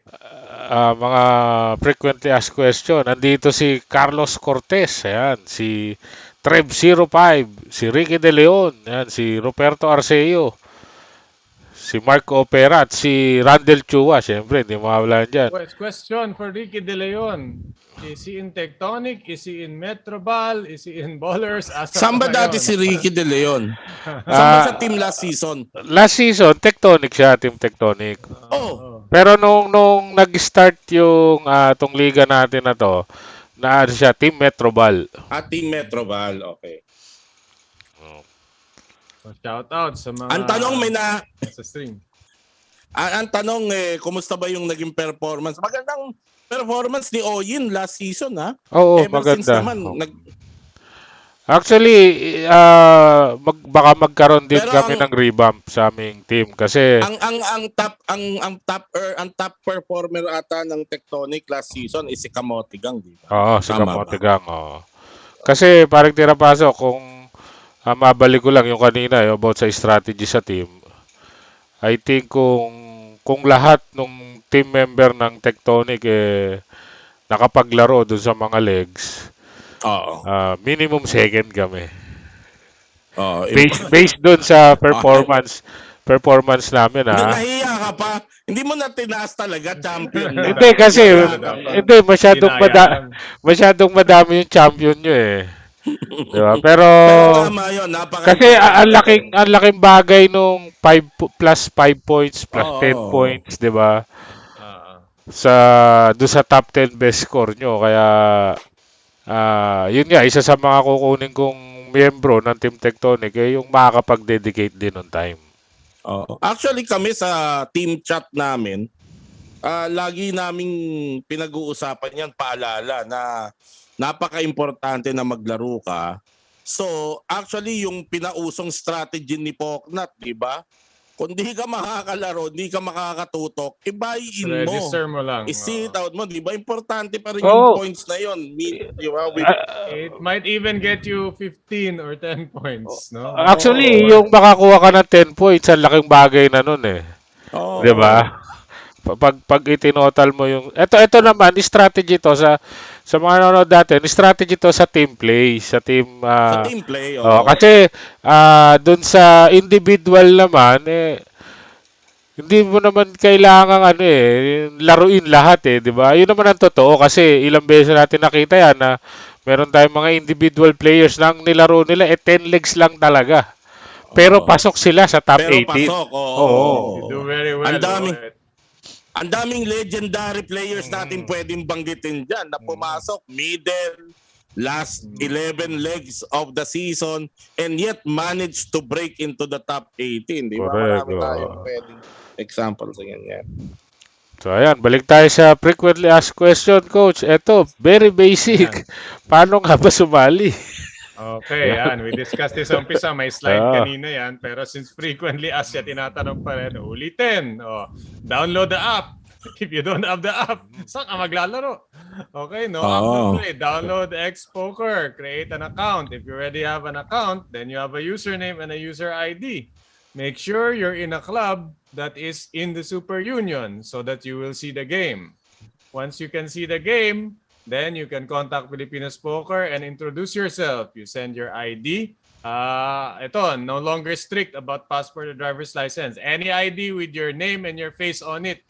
mga frequently asked question. Nandito si Carlos Cortez, ayan, si Trev05, si Ricky De Leon, ayan, si Roberto Arceo, si Marco Opera at si Randall Chua. Siyempre, hindi mawala dyan. Question for Ricky De Leon. Is he in Tectonic? Is he in Metrobal? Is he in Ballers? Saan ba dati si Ricky De Leon? Saan ba sa team last season? Last season, Tectonic siya, Team Tectonic. Oh. Pero nung nag-start yung tong liga natin na to, na siya, Team Metrobal. Team Metrobal, okay. Shout out sa mga Ang tanong may sa stream. Ang tanong kumusta ba yung naging performance? Magandang performance ni Oyin last season ha. Oo, Ever since maganda. naman Actually, baka magkaroon din pero kami ng revamp sa aming team kasi ang top performer ata ng Tectonic last season is si Kamotigang, di ba? oo, si Tama ba? Kamotigang, oo. Kasi parang tirapaso kung mabalik ko lang yung kanina yung about sa strategy sa team. I think kung lahat ng team member ng Tectonic nakapaglaro dun sa mga legs, Oo. minimum second kami. Oo. Based dun sa Okay. performance namin Nahiya ka pa. Hindi mo na tinaas talaga champion na. Hindi kasi Dapat. hindi Dinaya lang. masyadong madami yung champion nyo eh. Di ba? Pero Pero tama 'yon, kasi napaka-importante. ang laking bagay nung 5 plus 5 points plus 10 Oo. points, 'di ba? Oo. Do sa top 10 best score nyo kaya yun nga isa sa mga kukunin kong miyembro ng Team Tectonic yung makakapag-dedicate din on time. Oo. Actually kami sa team chat namin, lagi naming pinag-uusapan yan, paalala na napaka-importante na maglaro ka. So, actually yung pinausong strategy ni Poknat, di ba? Kung di ka makakalaro, di ka makakatutok, i-buy-in mo. Register mo lang. I-sit out mo, di ba? Importante pa rin yung Oh, points na yon. Di ba? It might even get you 15 or 10 points, no? actually, Oo. yung makakuha ka ng 10 points, ang laking bagay na nun eh. Oo. 'Di ba? Pag itinotal mo yung ito naman strategy to sa mga nanonood natin, strategy to sa team play, sa team Sa team play, oo. kasi dun sa individual naman hindi mo naman kailangan laruin lahat eh, 'di ba? Yun naman ang totoo kasi ilang beses natin nakita yan na meron tayong mga individual players na ang nilaro nila 10 legs lang talaga. Pero Oo. pasok sila sa top Pero 18. pasok, Oo. You oo. do very well. Ang daming Right? ang daming legendary players natin pwedeng banggitin dyan na pumasok middle, last 11 legs of the season and yet managed to break into the top 18. Di ba? Correct. Marami tayong pwedeng example sa ganyan. So ayan, balik tayo sa frequently asked question, coach. Ito, very basic. Ayan. Paano nga ba sumali? Okay, yan. We discussed this sa umpisa. May slide Ah. kanina yan. Pero since frequently asked siya, tinatanong pa rin, ulitin. Download the app. If you don't have the app, saan ka maglalaro? Okay, no app to play. Download X Poker. Create an account. If you already have an account, then you have a username and a user ID. Make sure you're in a club that is in the Super Union so that you will see the game. Once you can see the game, then you can contact Pilipinas Poker and introduce yourself. You send your ID. Ito, no longer strict about passport or driver's license. Any ID with your name and your face on it.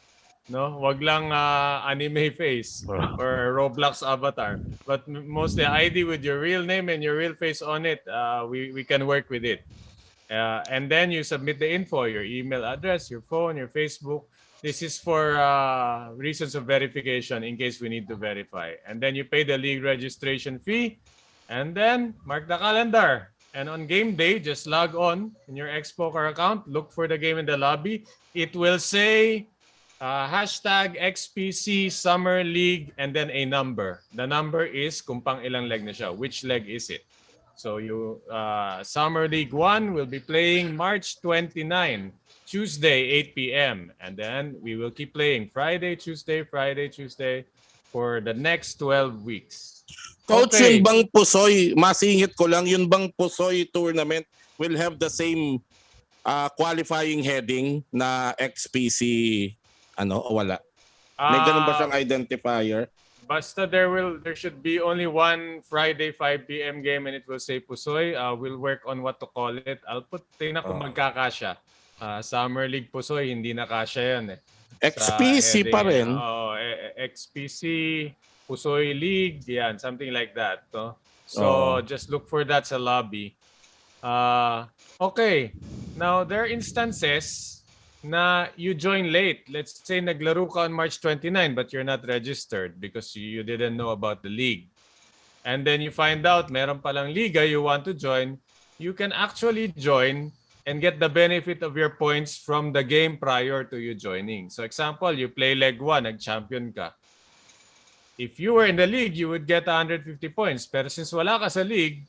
No, wag lang anime face or Roblox avatar. But mostly ID with your real name and your real face on it. We can work with it. And then you submit the info, your email address, your phone, your Facebook. This is for reasons of verification in case we need to verify. And then you pay the league registration fee and then mark the calendar. And on game day, just log on in your X-Poker account, look for the game in the lobby. It will say hashtag XPC Summer League and then a number. The number is kung pang ilang leg na siya. Which leg is it? So Summer League 1 will be playing March 29, Tuesday, 8 p.m. And then we will keep playing Friday, Tuesday for the next 12 weeks. Coach, Okay. yun bang Pusoy, masingit ko lang, yun bang Pusoy tournament will have the same qualifying heading na XPC, o wala? May ganun ba siyang identifier? Basta there should be only one Friday 5 p.m. game and it will say Pusoy. We'll work on what to call it. Tingnan kung magkakasya. Summer League Pusoy, hindi na kasya yan eh. XPC pa rin. XPC, Pusoy League, yan, something like that. No? So just look for that sa lobby. Okay, now there are instances na you join late. Let's say naglaro ka on March 29 but you're not registered because you didn't know about the league. And then you find out meron palang liga you want to join. You can actually join and get the benefit of your points from the game prior to you joining. So example, you play leg 1, nag-champion ka. If you were in the league, you would get 150 points. Pero since wala ka sa league,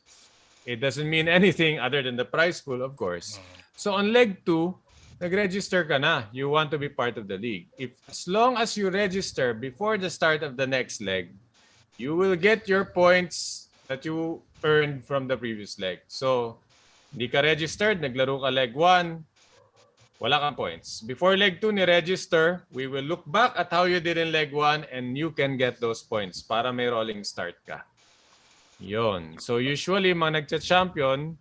it doesn't mean anything other than the prize pool, of course. So on leg 2, nag-register ka na. You want to be part of the league. As long as you register before the start of the next leg, you will get your points that you earned from the previous leg. So, hindi ka registered, naglaro ka leg 1, wala kang points. Before leg 2 ni-register, we will look back at how you did in leg 1 and you can get those points para may rolling start ka. Yon. So usually, mga nagcha-champion,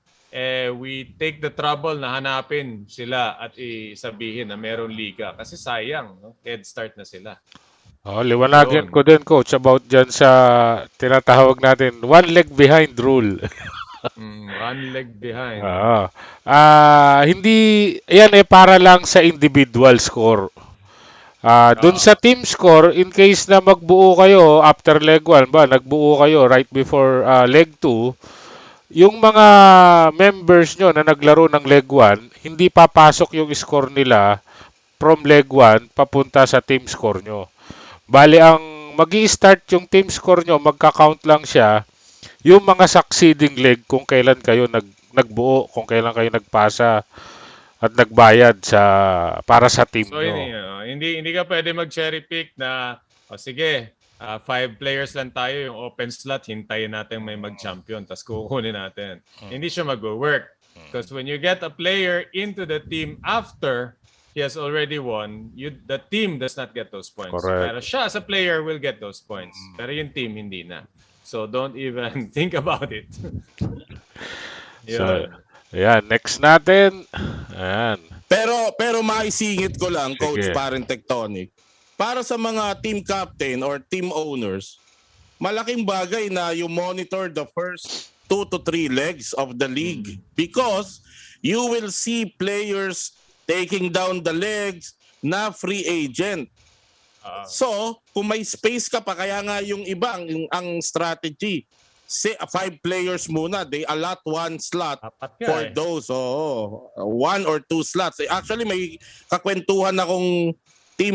we take the trouble na hanapin sila at isabihin na meron liga. Kasi sayang, no? Head start na sila. Liwanagin ko din, Coach, about dyan sa tinatawag natin, one leg behind rule. One leg behind. Hindi, yan para lang sa individual score. Dun sa team score, in case na magbuo kayo after leg 1, nagbuo kayo right before leg 2, yung mga members nyo na naglaro ng leg 1, hindi papasok yung score nila from leg 1 papunta sa team score nyo. Bali, ang magi-start yung team score nyo, magka-count lang siya yung mga succeeding leg kung kailan kayo nagbuo, kung kailan kayo nagpasa at nagbayad para sa team So, nyo. hindi ka pwede mag-cherry pick na, sige, 5 players lang tayo, yung open slot, hintayin natin may mag-champion, tapos kukunin natin. Hindi siya mag-work. Because when you get a player into the team after he has already won, the team does not get those points. Correct. Pero siya as a player will get those points. Pero yung team, hindi na. So, don't even think about it. So, ayan, next natin. Ayan. Pero maisingit ko lang, Sige. Coach Parent Tectonic, para sa mga team captain or team owners, malaking bagay na you monitor the first 2 to 3 legs of the league because you will see players taking down the legs na free agent. So, kung may space ka pa, kaya nga yung iba, ang strategy, 5 players muna, they allot 1 slot for those. 1 or 2 slots. Actually, may kakwentuhan akong team,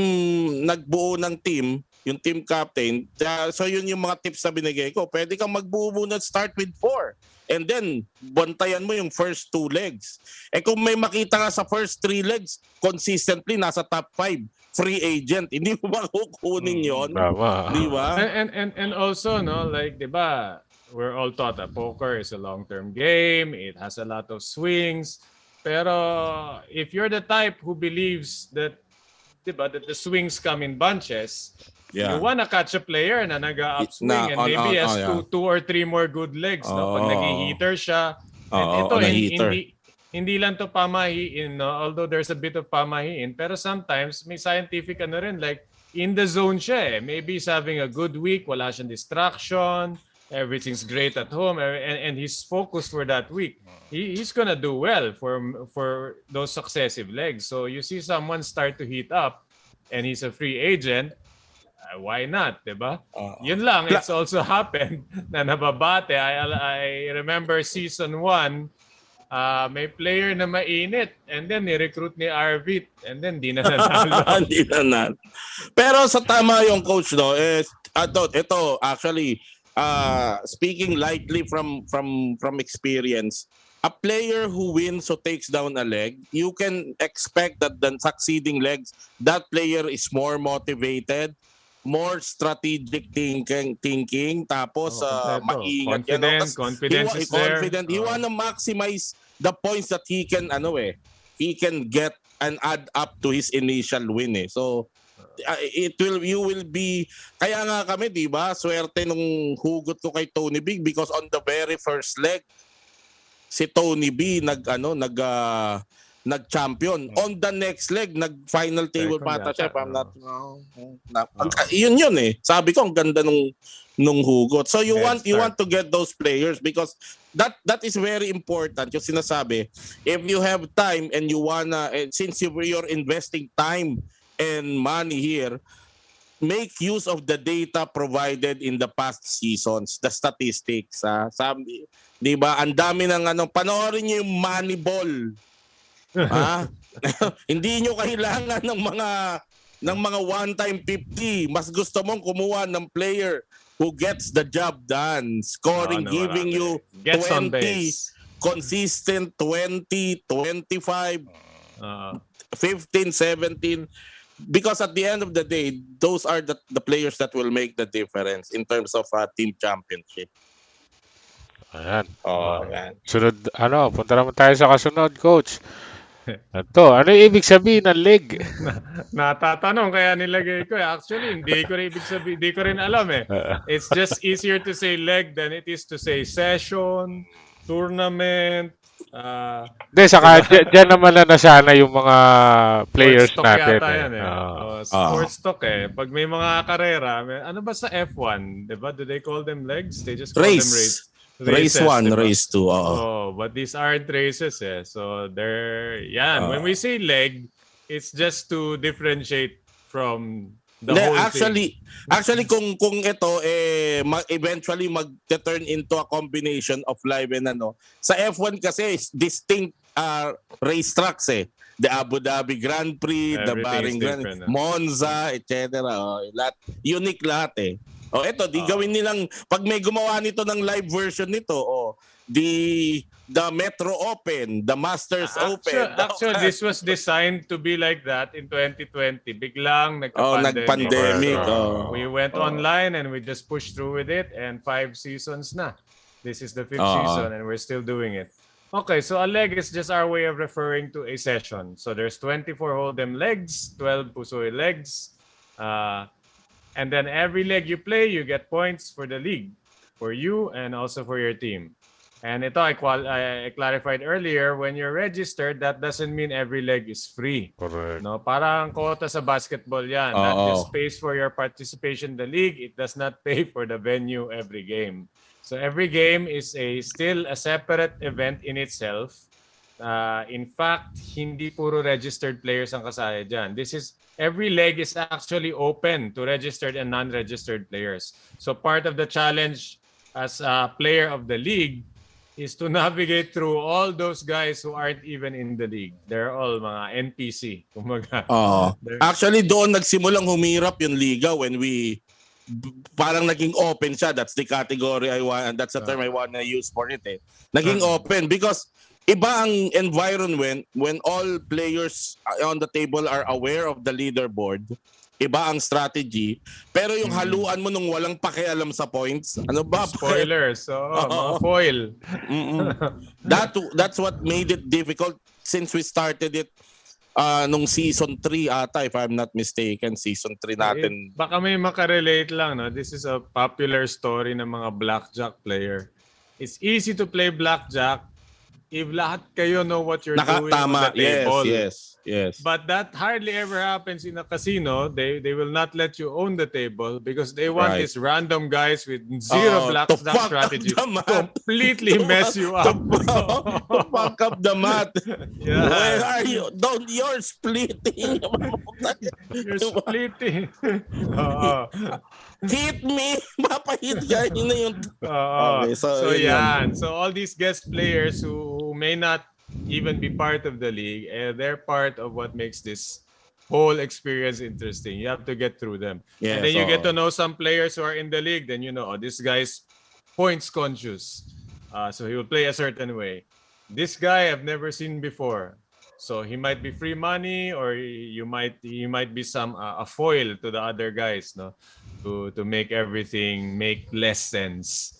nagbuo ng team, yung team captain. So, yun yung mga tips na binigay ko. Pwede kang magbuo muna, start with 4. And then, bantayan mo yung first 2 legs. Kung may makita ka sa first 3 legs, consistently, nasa top 5. Free agent, hindi mo ba kukunin yon? Di ba? And also, no, like, di ba, we're all taught that poker is a long-term game. It has a lot of swings. Pero if you're the type who believes that, di ba, that the swings come in bunches, you wanna catch a player na nag-upswing and maybe has 2 or 3 more good legs. No? Pag nag-heater siya. And ito, hindi lang to pamahiin, no? Although there's a bit of pamahiin, pero sometimes may scientific rin, like in the zone siya eh. Maybe he's having a good week, wala siyang distraction, everything's great at home, and he's focused for that week. He's gonna do well for those successive legs. So you see someone start to heat up and he's a free agent, why not, diba? Yun lang, it's also happened na nababate. I remember season 1, may player na mainit and then ni-recruit ni Arvit and then di na nanalo. Di na. Pero sa tama yung coach, no, ito actually speaking lightly from experience, a player who wins or takes down a leg, you can expect that the succeeding legs, that player is more motivated, more strategic thinking, tapos maingat yan. Confidence is there. He wanna maximize the points that he can he can get and add up to his initial win eh. So you will be, kaya nga kami, di ba, swerte nung hugot ko kay Tony Big because on the very first leg si Tony B nag-champion. On the next leg, nag-final table pata siya. Yun eh. Sabi ko, ang ganda nung hugot. So you want to get those players because that is very important. Yung sinasabi, if you have time and you wanna, since you're investing time and money here, make use of the data provided in the past seasons, the statistics. Sabi, di ba? Ang dami ng panoorin niyo yung Moneyball. Ha? Hindi nyo kailangan ng mga one-time 50. Mas gusto mong kumuha ng player who gets the job done. Scoring, giving you Gets on 20, base. consistent 20, 25, Uh, 15, 17. Because at the end of the day, those are the players that will make the difference in terms of team championship. Ayan. Yan. Sunod, punta naman tayo sa kasunod, coach. Ito, ano yung ibig sabihin ng leg? Natatanong kaya nilagay ko. Actually, hindi ko rin alam eh. It's just easier to say leg than it is to say session, tournament. Hindi, saka dyan naman na nasana yung mga players Sports talk natin. yata yan eh. Sports talk eh. Pag may mga karera, ano ba sa F1? Diba? Do they call them legs? They just call them races. Race 1, diba? race 2. But these aren't races eh. So when we say leg, it's just to differentiate from the whole thing. Actually kung ito eventually mag-turn into a combination of live and sa F1 kasi distinct racetracks eh. The Abu Dhabi Grand Prix, the Bahrain Grand Prix, Monza, etc. Unique lahat eh. Eto, gawin nilang, pag may gumawa nito ng live version nito, the Metro Open, the Masters Open. Actually, this was designed to be like that in 2020. Biglang nagpandemic. We went online and we just pushed through with it, and 5 seasons na. This is the 5th season and we're still doing it. Okay, so a leg is just our way of referring to a session. So there's 24 hold'em legs, 12 pusoy legs, and then every leg you play, you get points for the league, for you and also for your team. And ito, I clarified earlier, when you're registered, that doesn't mean every leg is free. Correct. No, parang quota sa basketball yan. That just pays for your participation in the league. It does not pay for the venue every game. So every game is still a separate event in itself. In fact, hindi puro registered players ang kasali dyan. Every leg is actually open to registered and non-registered players. So part of the challenge as a player of the league is to navigate through all those guys who aren't even in the league. They're all mga NPC. Actually, doon nagsimulang humirap yung liga when parang naging open siya. That's the category I want, and that's the term I want to use for it. Naging open because iba ang environment when all players on the table are aware of the leaderboard. Iba ang strategy. Pero yung haluan mo nung walang pakialam sa points, ano ba? Spoilers. Mga foil. That's what made it difficult since we started it nung season 3 ata, if I'm not mistaken. Season 3 natin. Baka may makarelate lang. No? This is a popular story ng mga blackjack player. It's easy to play blackjack if lahat kayo know what you're doing on the table. Yes. But that hardly ever happens in a casino. They will not let you own the table because they want these random guys with zero blackjack strategy completely mess you up. To fuck up the mat. Yeah. Where are you? You're splitting. You're splitting. Hit me! Mapahit ka. Yun na yun. Okay, so yan. So all these guest players who may not even be part of the league, they're part of what makes this whole experience interesting. You have to get through them. And then you get to know some players who are in the league. Then you know, this guy's points conscious. So he will play a certain way. This guy I've never seen before. So he might be free money, or he might be a foil to the other guys, no, to make everything make less sense.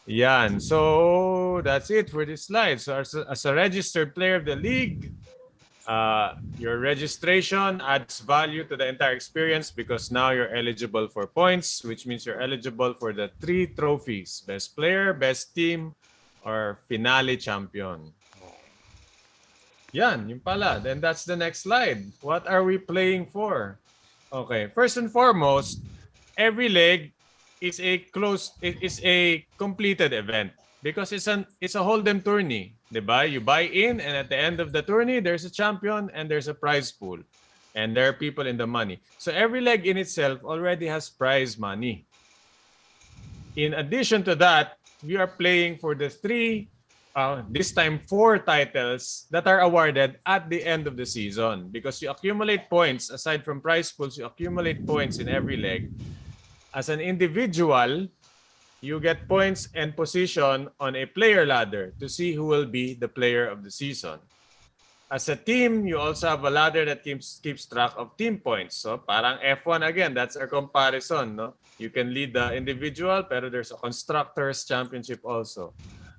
Yan. So that's it for this slide. So as a registered player of the league, your registration adds value to the entire experience because now you're eligible for points, which means you're eligible for the 3 trophies: best player, best team, or finale champion. Yan, yung pala. Then that's the next slide. What are we playing for? Okay, first and foremost, every leg is a completed event because it's a hold'em tourney, diba? You buy in, and at the end of the tourney, there's a champion and there's a prize pool, and there are people in the money. So every leg in itself already has prize money. In addition to that, we are playing for the 3 this time 4 titles that are awarded at the end of the season, because you accumulate points aside from prize pools. You accumulate points in every leg. As an individual, you get points and position on a player ladder to see who will be the player of the season. As a team, you also have a ladder that keeps track of team points. So parang F1 again, that's our comparison. No? You can lead the individual, pero there's a constructors championship also.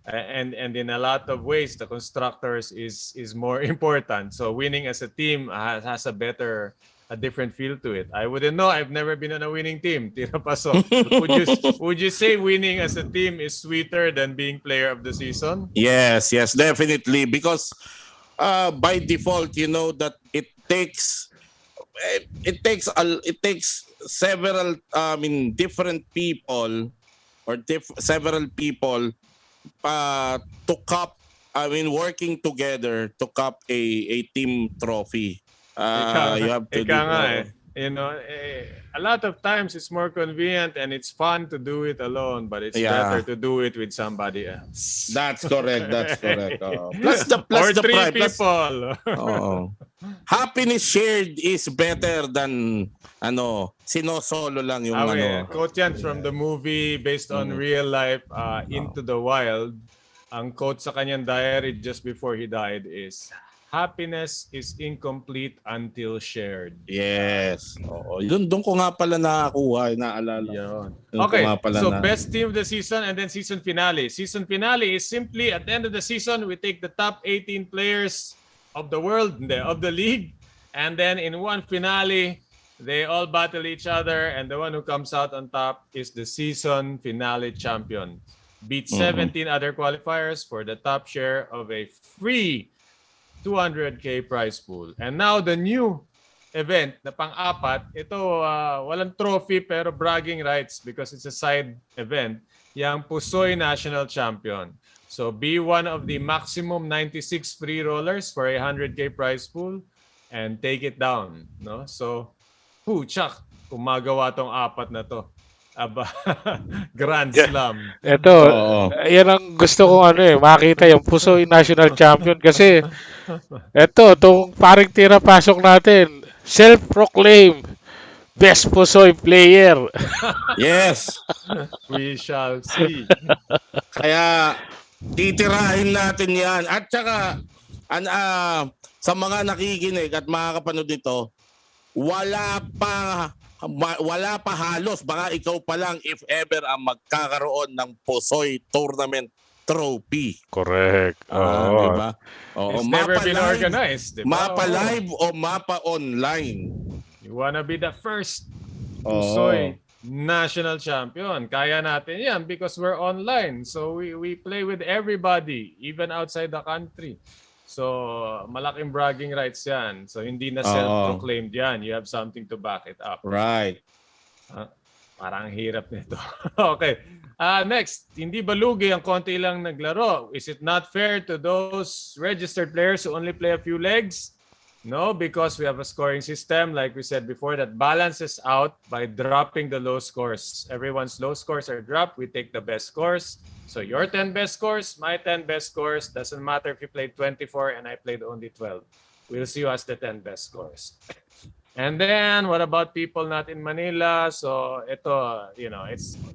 And in a lot of ways, the constructors is more important. So winning as a team has a different feel to it. I wouldn't know. I've never been on a winning team. Tira Paso. Would you say winning as a team is sweeter than being player of the season? Yes, definitely. Because by default, you know that it takes several different people or several people to cup working together to cup a team trophy. You have to a lot of times it's more convenient and it's fun to do it alone, but it's better to do it with somebody else. That's correct. Plus the three pride. people. Happiness shared is better than sinosolo lang yung Quote yan from the movie based on real life, Into the Wild. Ang quote sa kanyang diary just before he died is, happiness is incomplete until shared. Yes. Oo. Doon ko nga pala nakakuha, naalala. Yun. Okay, so best team of the season and then season finale. Season finale is simply at the end of the season, we take the top 18 players of the world, of the league, and then in one finale, they all battle each other, and the one who comes out on top is the season finale champion. Beat 17 other qualifiers for the top share of a free 200K prize pool. And now the new event na pang-apat, ito walang trophy pero bragging rights because it's a side event, yung Pusoy National Champion. So be one of the maximum 96 free rollers for a 100K prize pool and take it down. No? So, Chuck, kung magawa tong apat na to. Grand Slam. Ito, yan ang gusto kong makita yung Pusoy National Champion kasi itong paring tira pasok natin, self-proclaimed best Pusoy player. Yes. We shall see. Kaya titirahin natin yan. At saka sa mga nakikinig at makakapanood nito, wala pa halos, baka ikaw pa lang if ever ang magkakaroon ng Pusoy Tournament Trophy. Correct. Diba? It's never been organized. Diba? Mapa live o mapa online. You wanna be the first Pusoy National Champion. Kaya natin yan because we're online. So we play with everybody, even outside the country. So, malaking bragging rights yan. So, hindi na self-proclaimed yan. You have something to back it up. Right. Parang hirap nito. Okay. Next, hindi ba lugi ang konti lang naglaro? Is it not fair to those registered players who only play a few legs? No, because we have a scoring system, like we said before, that balances out by dropping the low scores. Everyone's low scores are dropped. We take the best scores. So your 10 best scores, my 10 best scores. Doesn't matter if you played 24 and I played only 12. We'll see who has the 10 best scores. And then, what about people not in Manila? So ito,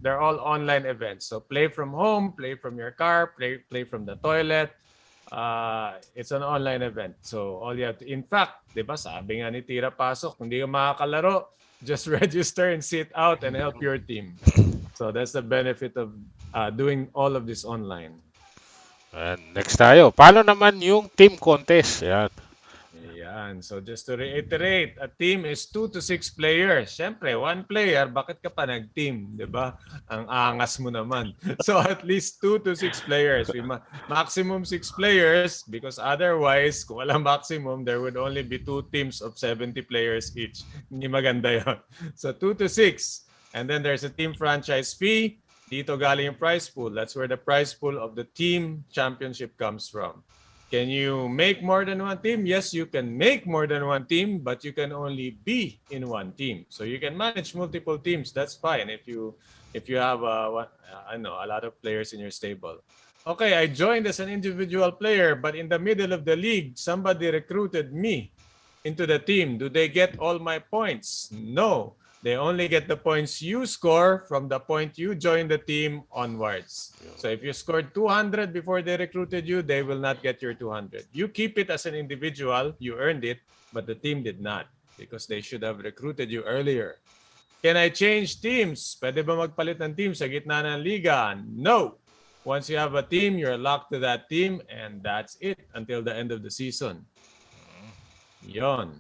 they're all online events. So play from home, play from your car, play from the toilet. It's an online event. So all you have to, in fact, di ba, sabi nga ni Tira Pasok, kung di ka makakalaro, just register and sit out and help your team. So that's the benefit of doing all of this online. And next tayo. Paano naman yung team contest? Yan. So just to reiterate, a team is 2 to 6 players. Siyempre, one player, bakit ka pa nag-team? Diba? Ang angas mo naman. So at least 2 to 6 players. We maximum 6 players because otherwise, kung walang maximum, there would only be 2 teams of 70 players each. Hindi maganda yun. So 2 to 6. And then there's a team franchise fee. Dito galing yung prize pool. That's where the prize pool of the team championship comes from. Can you make more than one team? Yes, you can make more than one team, but you can only be in one team. So you can manage multiple teams. That's fine if you have a lot of players in your stable. Okay, I joined as an individual player, but in the middle of the league, somebody recruited me into the team. Do they get all my points? No. They only get the points you score from the point you join the team onwards. So if you scored 200 before they recruited you, they will not get your 200. You keep it as an individual, you earned it, but the team did not because they should have recruited you earlier. Can I change teams? Pwede ba magpalit ng team sa gitna ng liga? No. Once you have a team, you're locked to that team and that's it until the end of the season. Yon.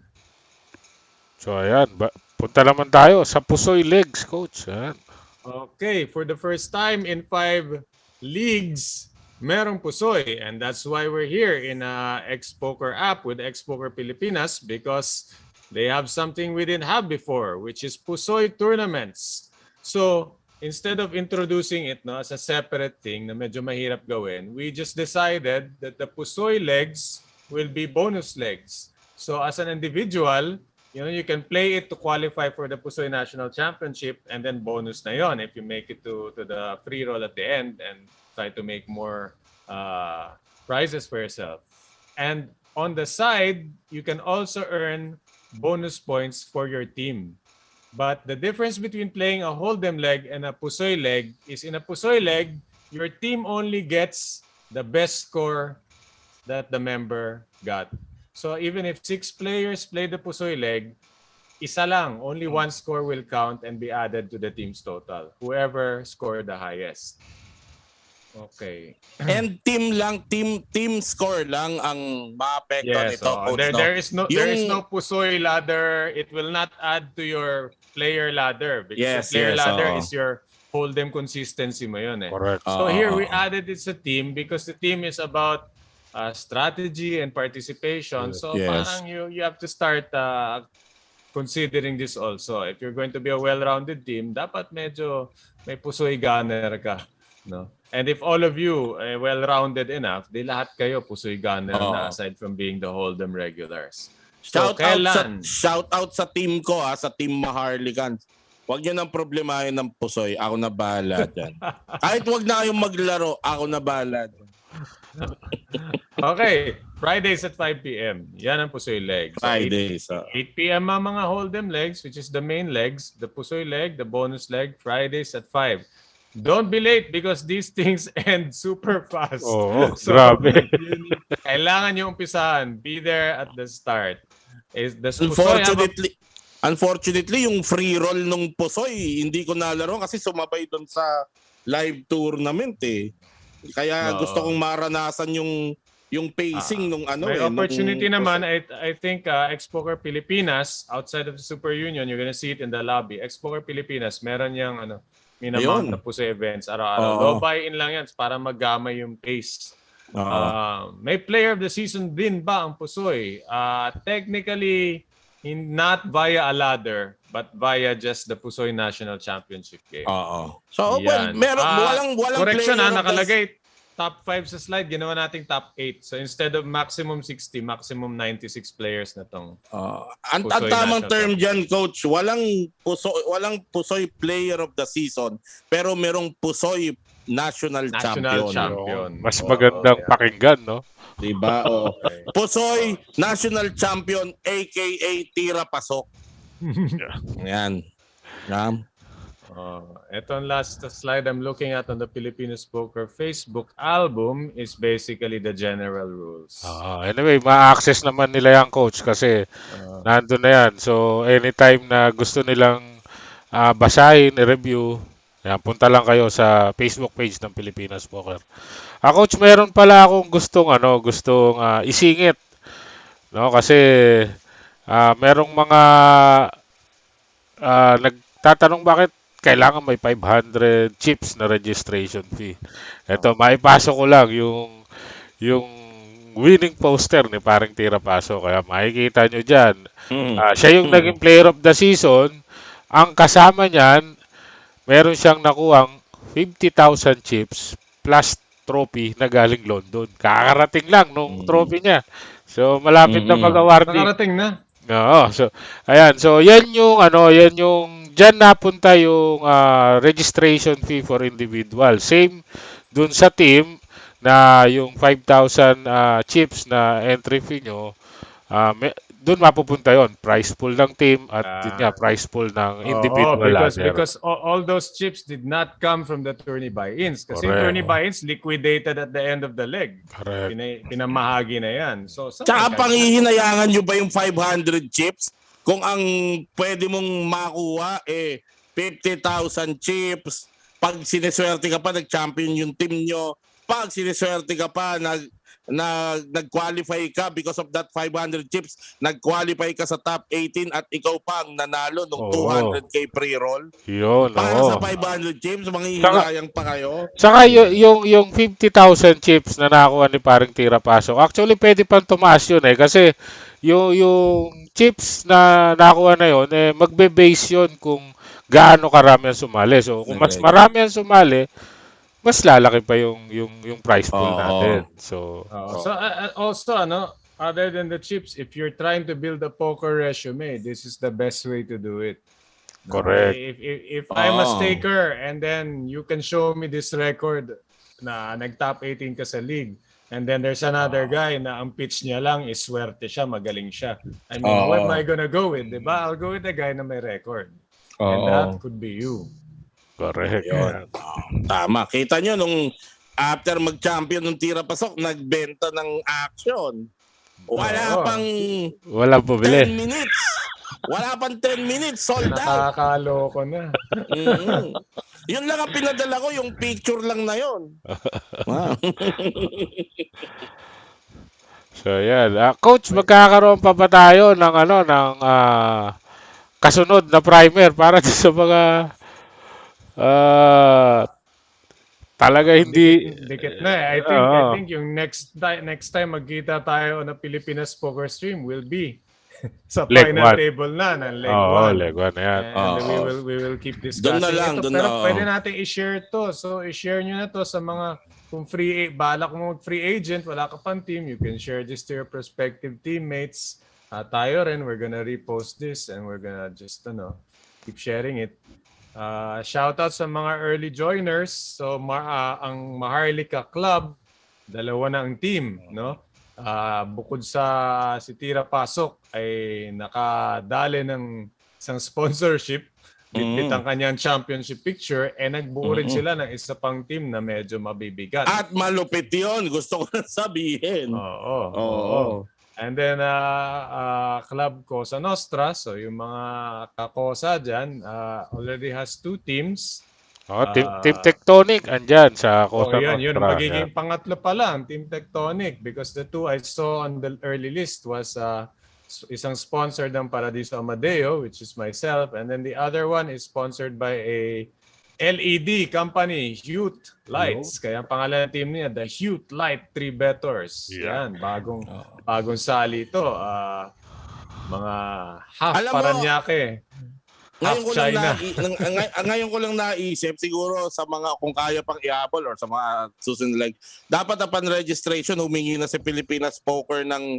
So ayan, punta naman tayo sa Pusoy Legs, coach. Ayan. Okay, for the first time in 5 leagues, merong Pusoy. And that's why we're here in X-Poker app with X-Poker Pilipinas because they have something we didn't have before, which is Pusoy tournaments. So, instead of introducing it as a separate thing na medyo mahirap gawin, we just decided that the Pusoy legs will be bonus legs. So, as an individual, you can play it to qualify for the Pusoy National Championship and then bonus na yon if you make it to the free roll at the end and try to make more prizes for yourself. And on the side, you can also earn bonus points for your team. But the difference between playing a Hold'em leg and a Pusoy leg is in a Pusoy leg, your team only gets the best score that the member got. So even if 6 players play the Pusoy leg, isa lang, only one score will count and be added to the team's total. Whoever scored the highest. Okay. And team score lang ang maapekto Yes, nito, coach, no? there is no Pusoy ladder. It will not add to your player ladder because the player ladder is your Hold'em consistency mo yun eh. Correct. So here we added it's a team because the team is about strategy and participation. So parang you have to start considering this also. If you're going to be a well-rounded team, dapat medyo may pusoy gunner ka, no? And if all of you well-rounded enough, di lahat kayo pusoy gunner na aside from being the Hold'em regulars. So, Shout out sa team ko, sa team Maharlikans. Huwag niyo nang problemahin ng pusoy. Ako na bahala dyan. Kahit huwag na kayong maglaro, ako na bahala dyan. Okay, Fridays at 5 p.m. Yan ang Pusoy legs. So Fridays. 8 p.m. ang mga Hold'em legs, which is the main legs, the Pusoy leg, the bonus leg, Fridays at 5. Don't be late because these things end super fast. Oo, grabe. Kailangan nyo umpisahan. Be there at the start. Unfortunately, yung free roll nung Pusoy, hindi ko nalaro kasi sumabay doon sa live tournament eh. Kaya gusto kong maranasan yung pacing nung ano. May opportunity naman, I think X-Poker Pilipinas, outside of the Super Union, you're gonna see it in the lobby. X-Poker Pilipinas, meron yung minamount na Pusoy events araw-araw. Low buy-in lang yan para magamay yung pace. May player of the season din ba ang Pusoy? Technically, not via a ladder, but via just the Pusoy National Championship game. So, walang correction player nakalagay top 5 sa slide, ginawa nating top 8. So instead of maximum 60, maximum 96 players na tong ang tamang term dyan, coach, walang Pusoy player of the season, pero merong Pusoy National Champion. Mas magandang pakinggan, no? Diba? Pusoy National Champion aka Tira Pasok. Yan. Ito ang last slide I'm looking at on the Pilipinas Poker Facebook album is basically the general rules. Anyway, ma-access naman nila yan, coach, kasi nandun na yan. So, anytime na gusto nilang basahin, i-review, yan, punta lang kayo sa Facebook page ng Pilipinas Poker. Coach, meron pala akong gustong isingit, no? Kasi merong mga nagtatanong bakit kailangan may 500 chips na registration fee. Ito, maipasok ko lang yung winning poster ni parang Tira Paso. Kaya makikita nyo dyan. Siya yung naging player of the season. Ang kasama niyan, meron siyang nakuhang 50,000 chips plus trophy na galing London. Kakarating lang nung trophy niya. So, malapit na mag-awarding. Nakarating na. Oo. So, ayan. So, yan yung dyan napunta yung registration fee for individual. Same dun sa team na yung 5,000 chips na entry fee nyo, doon mapupunta yon price pool ng team at yun nga, Ah, price pool ng Oo, individual ladder. because all those chips did not come from the tourney buy-ins. Kasi yung tourney Correct. buy-ins liquidated at the end of the leg. Correct. Pinamahagi na yan. So, Tsaka panghihinayangan nyo ba yung 500 chips? Kung ang pwede mong makuha 50,000 chips, pag sineswerte ka pa, nag-champion yung team nyo, pag sineswerte ka pa, nag-qualify ka because of that 500 chips, nag-qualify ka sa top 18 at ikaw pa ang nanalo ng 200k pre-roll. Yun, Para oo. sa 500 chips, manghihinayang pa kayo. Saka yung 50,000 chips na nakuha ni parang Tira Pasok, actually pwede pang tumaas yun kasi yung chips na nakuha na yun, magbe-base yun kung gaano karami ang sumali. So kung mas marami ang sumali, mas lalaki pa yung price pool natin. So also, other than the chips, if you're trying to build a poker resume, this is the best way to do it. correct. If I'm a staker and then you can show me this record na nag-top 18 ka sa league, and then there's another guy na ang pitch niya lang is swerte siya, magaling siya. I mean, what am I gonna go with? Diba? I'll go with the guy na may record. And that could be you. Correct. Yun. Tama. Kita nyo nung after mag-champion ng Tira Pasok, nagbenta ng action. Wala bumili. 10 minutes. Wala pang 10 minutes, sold out. Nakakaloko na. Yun lang ang pinadala ko, yung picture lang na yun. Wow. So yan. Coach, magkakaroon pa ba tayo ng kasunod na primer para sa mga talaga hindi Dikit na. I think yung next time magkita tayo na Pilipinas poker stream will be sa Leg final one. table na ng leg 1. leg 1 na yan. And we will keep Doon discussing na lang, ito. doon Pero na, pwede natin i-share to. So i-share nyo na to sa mga kung balak mo mag-free agent, wala ka pang team, you can share this to your prospective teammates. Tayo rin, we're gonna repost this and we're gonna just keep sharing it. Shoutout sa mga early joiners. So ang Maharlika Club, dalawa na ang team, no? Bukod sa si Tira Pasok ay nakadali ng isang sponsorship, bitbit ang kanyang championship picture, nagbuo rin sila ng isa pang team na medyo mabibigat. At malupit yun, gusto ko na sabihin. Oo. And then, Club Cosa Nostra, so yung mga kakosa dyan, already has 2 teams. Team Tectonic, andyan sa Cosa Yun Nostra. magiging pangatlo pa lang, Team Tectonic, because the 2 I saw on the early list was isang sponsored ng Paradiso Amadeo, which is myself, and then the other one is sponsored by a LED company, Youth Lights. Kaya ang pangalan ng team niya, the Youth Light 3 Bettors. Yan, bagong sali ito. Mga half Paranaque, half China. Ngayon ko lang naisip, siguro sa mga kung kaya pang i-habol or sa mga susunod dapat upon registration, humingi na si Pilipinas Poker ng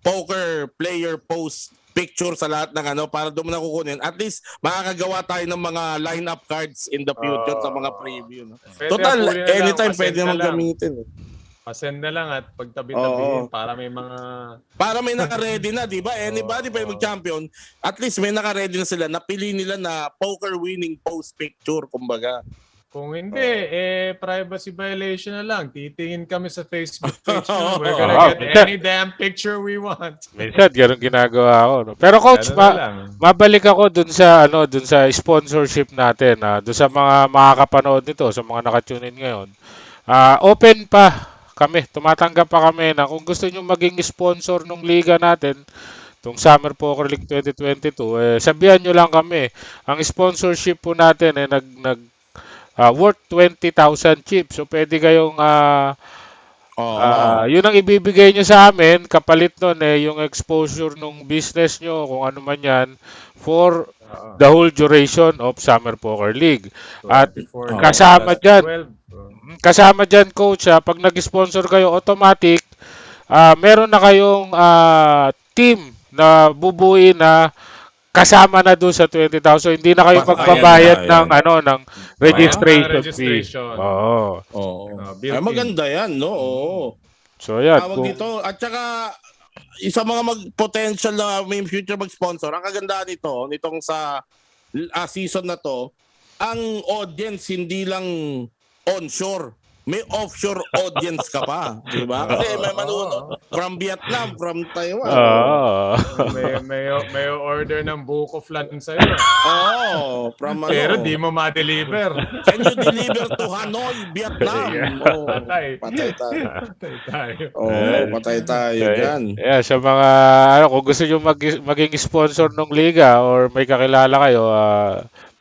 poker player post picture sa lahat ng para doon na kukunin. At least makakagawa tayo ng mga lineup cards in the future sa mga preview. No? Total, anytime pwede naman gamitin. Pasend na lang at pagtabi-tabihin para may mga... Para may naka-ready na, di ba? Anybody pwede mag-champion, at least may naka-ready na sila. Napili nila na poker winning post picture, kumbaga. Kung hindi, privacy violation na lang. Titingin kami sa Facebook page na. We're gonna get any damn picture we want. Minsan, ganun ginagawa ko. No? Pero coach, mabalik ako dun sa sponsorship natin. Dun sa mga makakapanood nito, sa mga nakatune in ngayon. Open pa kami. Tumatanggap pa kami na kung gusto nyo maging sponsor ng liga natin, itong Summer Poker League 2022, sabihan nyo lang kami. Ang sponsorship po natin worth 20,000 chips. So pwede kayong yun ang ibibigay nyo sa amin, kapalit nun yung exposure ng business nyo, kung ano man yan, for the whole duration of Summer Poker League. At kasama dyan coach, pag nag-sponsor kayo, automatic meron na kayong team na bubuin na kasama na doon sa 20,000. Hindi na kayo magbabayad registration fee. registration. Oo. Oo. Ay, Built-in. maganda yan, no? Oo. So yan, Tawag dito. At saka, isa mga potential na may future mag-sponsor, ang kagandahan nitong sa season na to, ang audience hindi lang onshore, may offshore audience ka pa, di ba? Kasi may manonood from Vietnam, from Taiwan. May order ng buko flan sa'yo. From Pero di mo ma-deliver. Can you deliver to Hanoi, Vietnam? Patay. Patay tayo. Patay tayo. Patay tayo dyan. Yeah, sa mga kung gusto niyo maging sponsor ng liga or may kakilala kayo,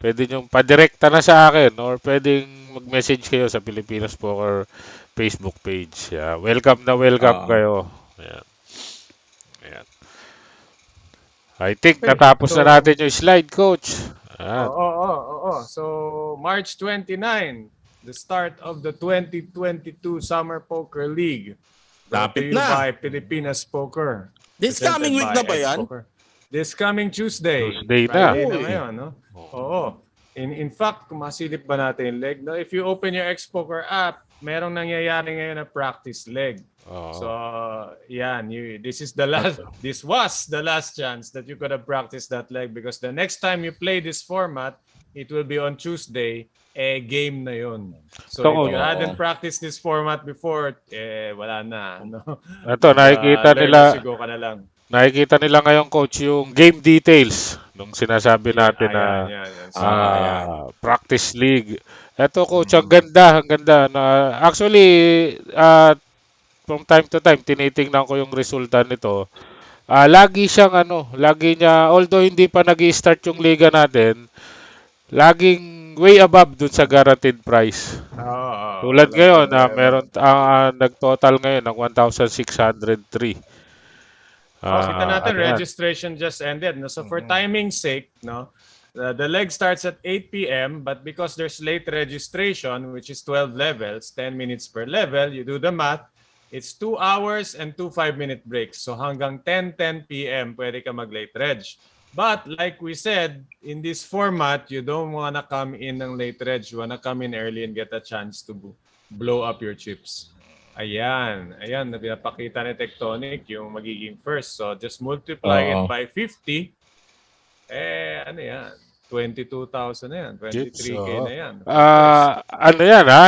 pwede niyo pa-direkta na sa akin or pwedeng mag-message kayo sa Pilipinas Poker Facebook page. Yeah, welcome kayo. Ayan. Ayan. I think natapos na natin yung slide, coach. Oo. So, March 29, the start of the 2022 Summer Poker League. Lapit na. By Pilipinas Poker. This coming week na ba yan? This coming Tuesday. Tuesday na. Friday na ngayon, no? Oo. In fact, kung masilip ba natin yung leg, no? If you open your X-Poker app, merong nangyayari ngayon na practice leg. So, yan. This was the last chance that you could have practiced that leg because the next time you play this format, it will be on Tuesday. Game na yun. So, if you hadn't practiced this format before, wala na. No? Ito, nakikita nila. Sigo ka na lang. Nakikita nila ngayon, coach, yung game details nung sinasabi natin practice league. Ito, coach, ang ganda. Actually, from time to time, tinitingnan ko yung resulta nito. Lagi niya, although hindi pa nag-i-start yung liga natin, laging way above dun sa guaranteed price. Tulad ngayon, meron nag-total ngayon ng 1,603. Kita natin, registration just ended. No? So for timing's sake, no, the leg starts at 8 p.m. but because there's late registration, which is 12 levels, 10 minutes per level, you do the math, it's 2 hours and 2 5-minute breaks. So hanggang 10 p.m. pwede ka mag-late reg. But like we said, in this format, you don't wanna come in ng late reg. You wanna come in early and get a chance to blow up your chips. Ayan, napakita ni Tectonic yung magiging first. So just multiply it by 50. Ano yan? 22,000 na yan. 23K na yan.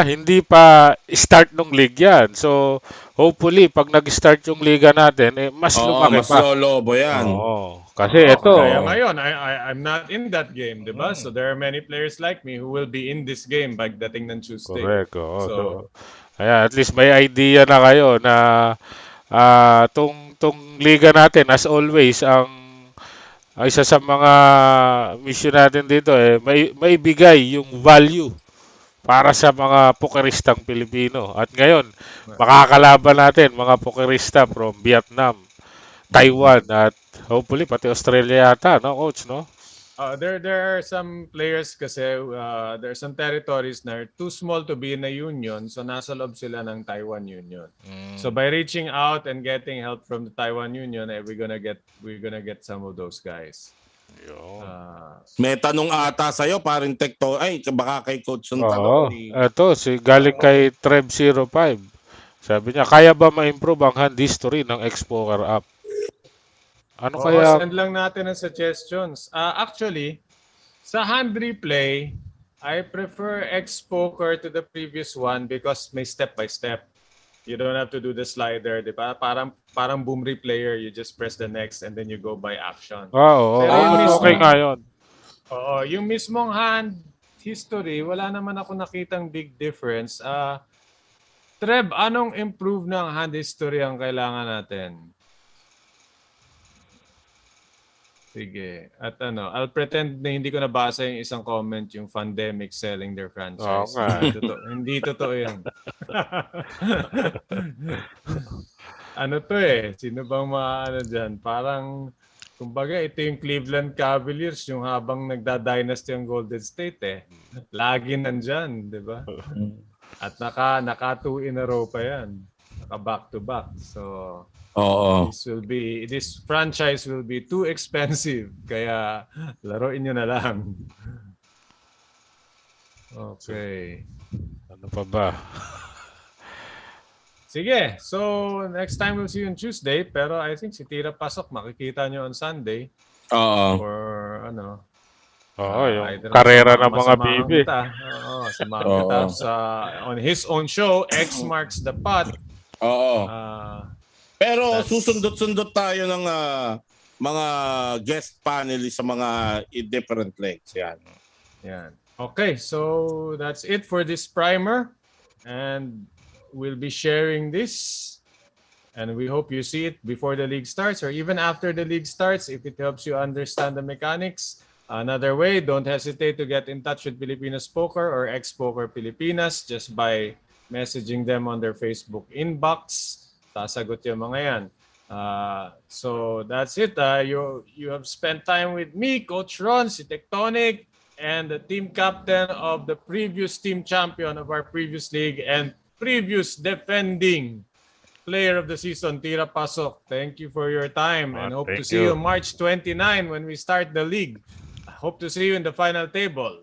Hindi pa start ng league yan. So hopefully, pag nag-start yung liga natin, mas lumaki pa. Mas lolobo yan. Kasi ito. Kaya ngayon, I'm not in that game, di ba? So there are many players like me who will be in this game pagdating ng Tuesday. Correct. So, ayan, at least may idea na kayo na tong liga natin, as always, ang isa sa mga mission natin dito, may bigay yung value para sa mga pokeristang Pilipino. At ngayon, makakalaban natin mga pokerista from Vietnam, Taiwan, at hopefully pati Australia yata, no, coach, no? There are some players kasi, there are some territories na are too small to be in a union, so nasa loob sila ng Taiwan Union. So by reaching out and getting help from the Taiwan Union, we're gonna get some of those guys. May tanong ata sa'yo, paring Tecto, baka kay coach yung tanong. Ito, galing kay Trev05. Sabi niya, kaya ba ma-improve ang hand history ng X-Poker app? Send lang natin ang suggestions. Actually, sa hand replay, I prefer X-Poker to the previous one because may step-by-step. You don't have to do the slider, di ba? Parang boom replayer, you just press the next and then you go by action. Okay nga yun. Yung mismong hand history, wala naman ako nakitang big difference. Trev, anong improve ng hand history ang kailangan natin? Sige. At I'll pretend na hindi ko nabasa yung isang comment yung Pandemic selling their franchise. Hindi totoo yan. Sino bang dyan? Parang, kumbaga, ito yung Cleveland Cavaliers, yung habang nagda-dynasty ang Golden State Lagi nandyan, di ba? At naka 2 in a row pa yan. Naka back-to-back. So, this franchise will be too expensive kaya laruin nyo na lang. Okay. Ano pa ba? Sige. So, next time we'll see you on Tuesday. Pero I think si Tira Pasok, makikita nyo on Sunday. Oo. For ano, Oo, yung either karera ng mga masamahan bibi. kita. Oo, samahan Oo. kita on his own show, X Marks the Pot. Oo. Pero That's- susundot-sundot tayo ng mga guest panelists sa mga different legs. Yan. Yan. Okay, so that's it for this primer. And we'll be sharing this. And we hope you see it before the league starts or even after the league starts if it helps you understand the mechanics. Another way, don't hesitate to get in touch with Pilipinas Poker or Ex-Poker Pilipinas just by messaging them on their Facebook inbox. Sasagot yung mga yan. So that's it. You have spent time with me, Coach Ron, si Tectonic, and the team captain of the previous team champion of our previous league and previous defending player of the season, Tira Pasok. Thank you for your time and hope to Thank see you you. March 29 when we start the league. Hope to see you in the final table.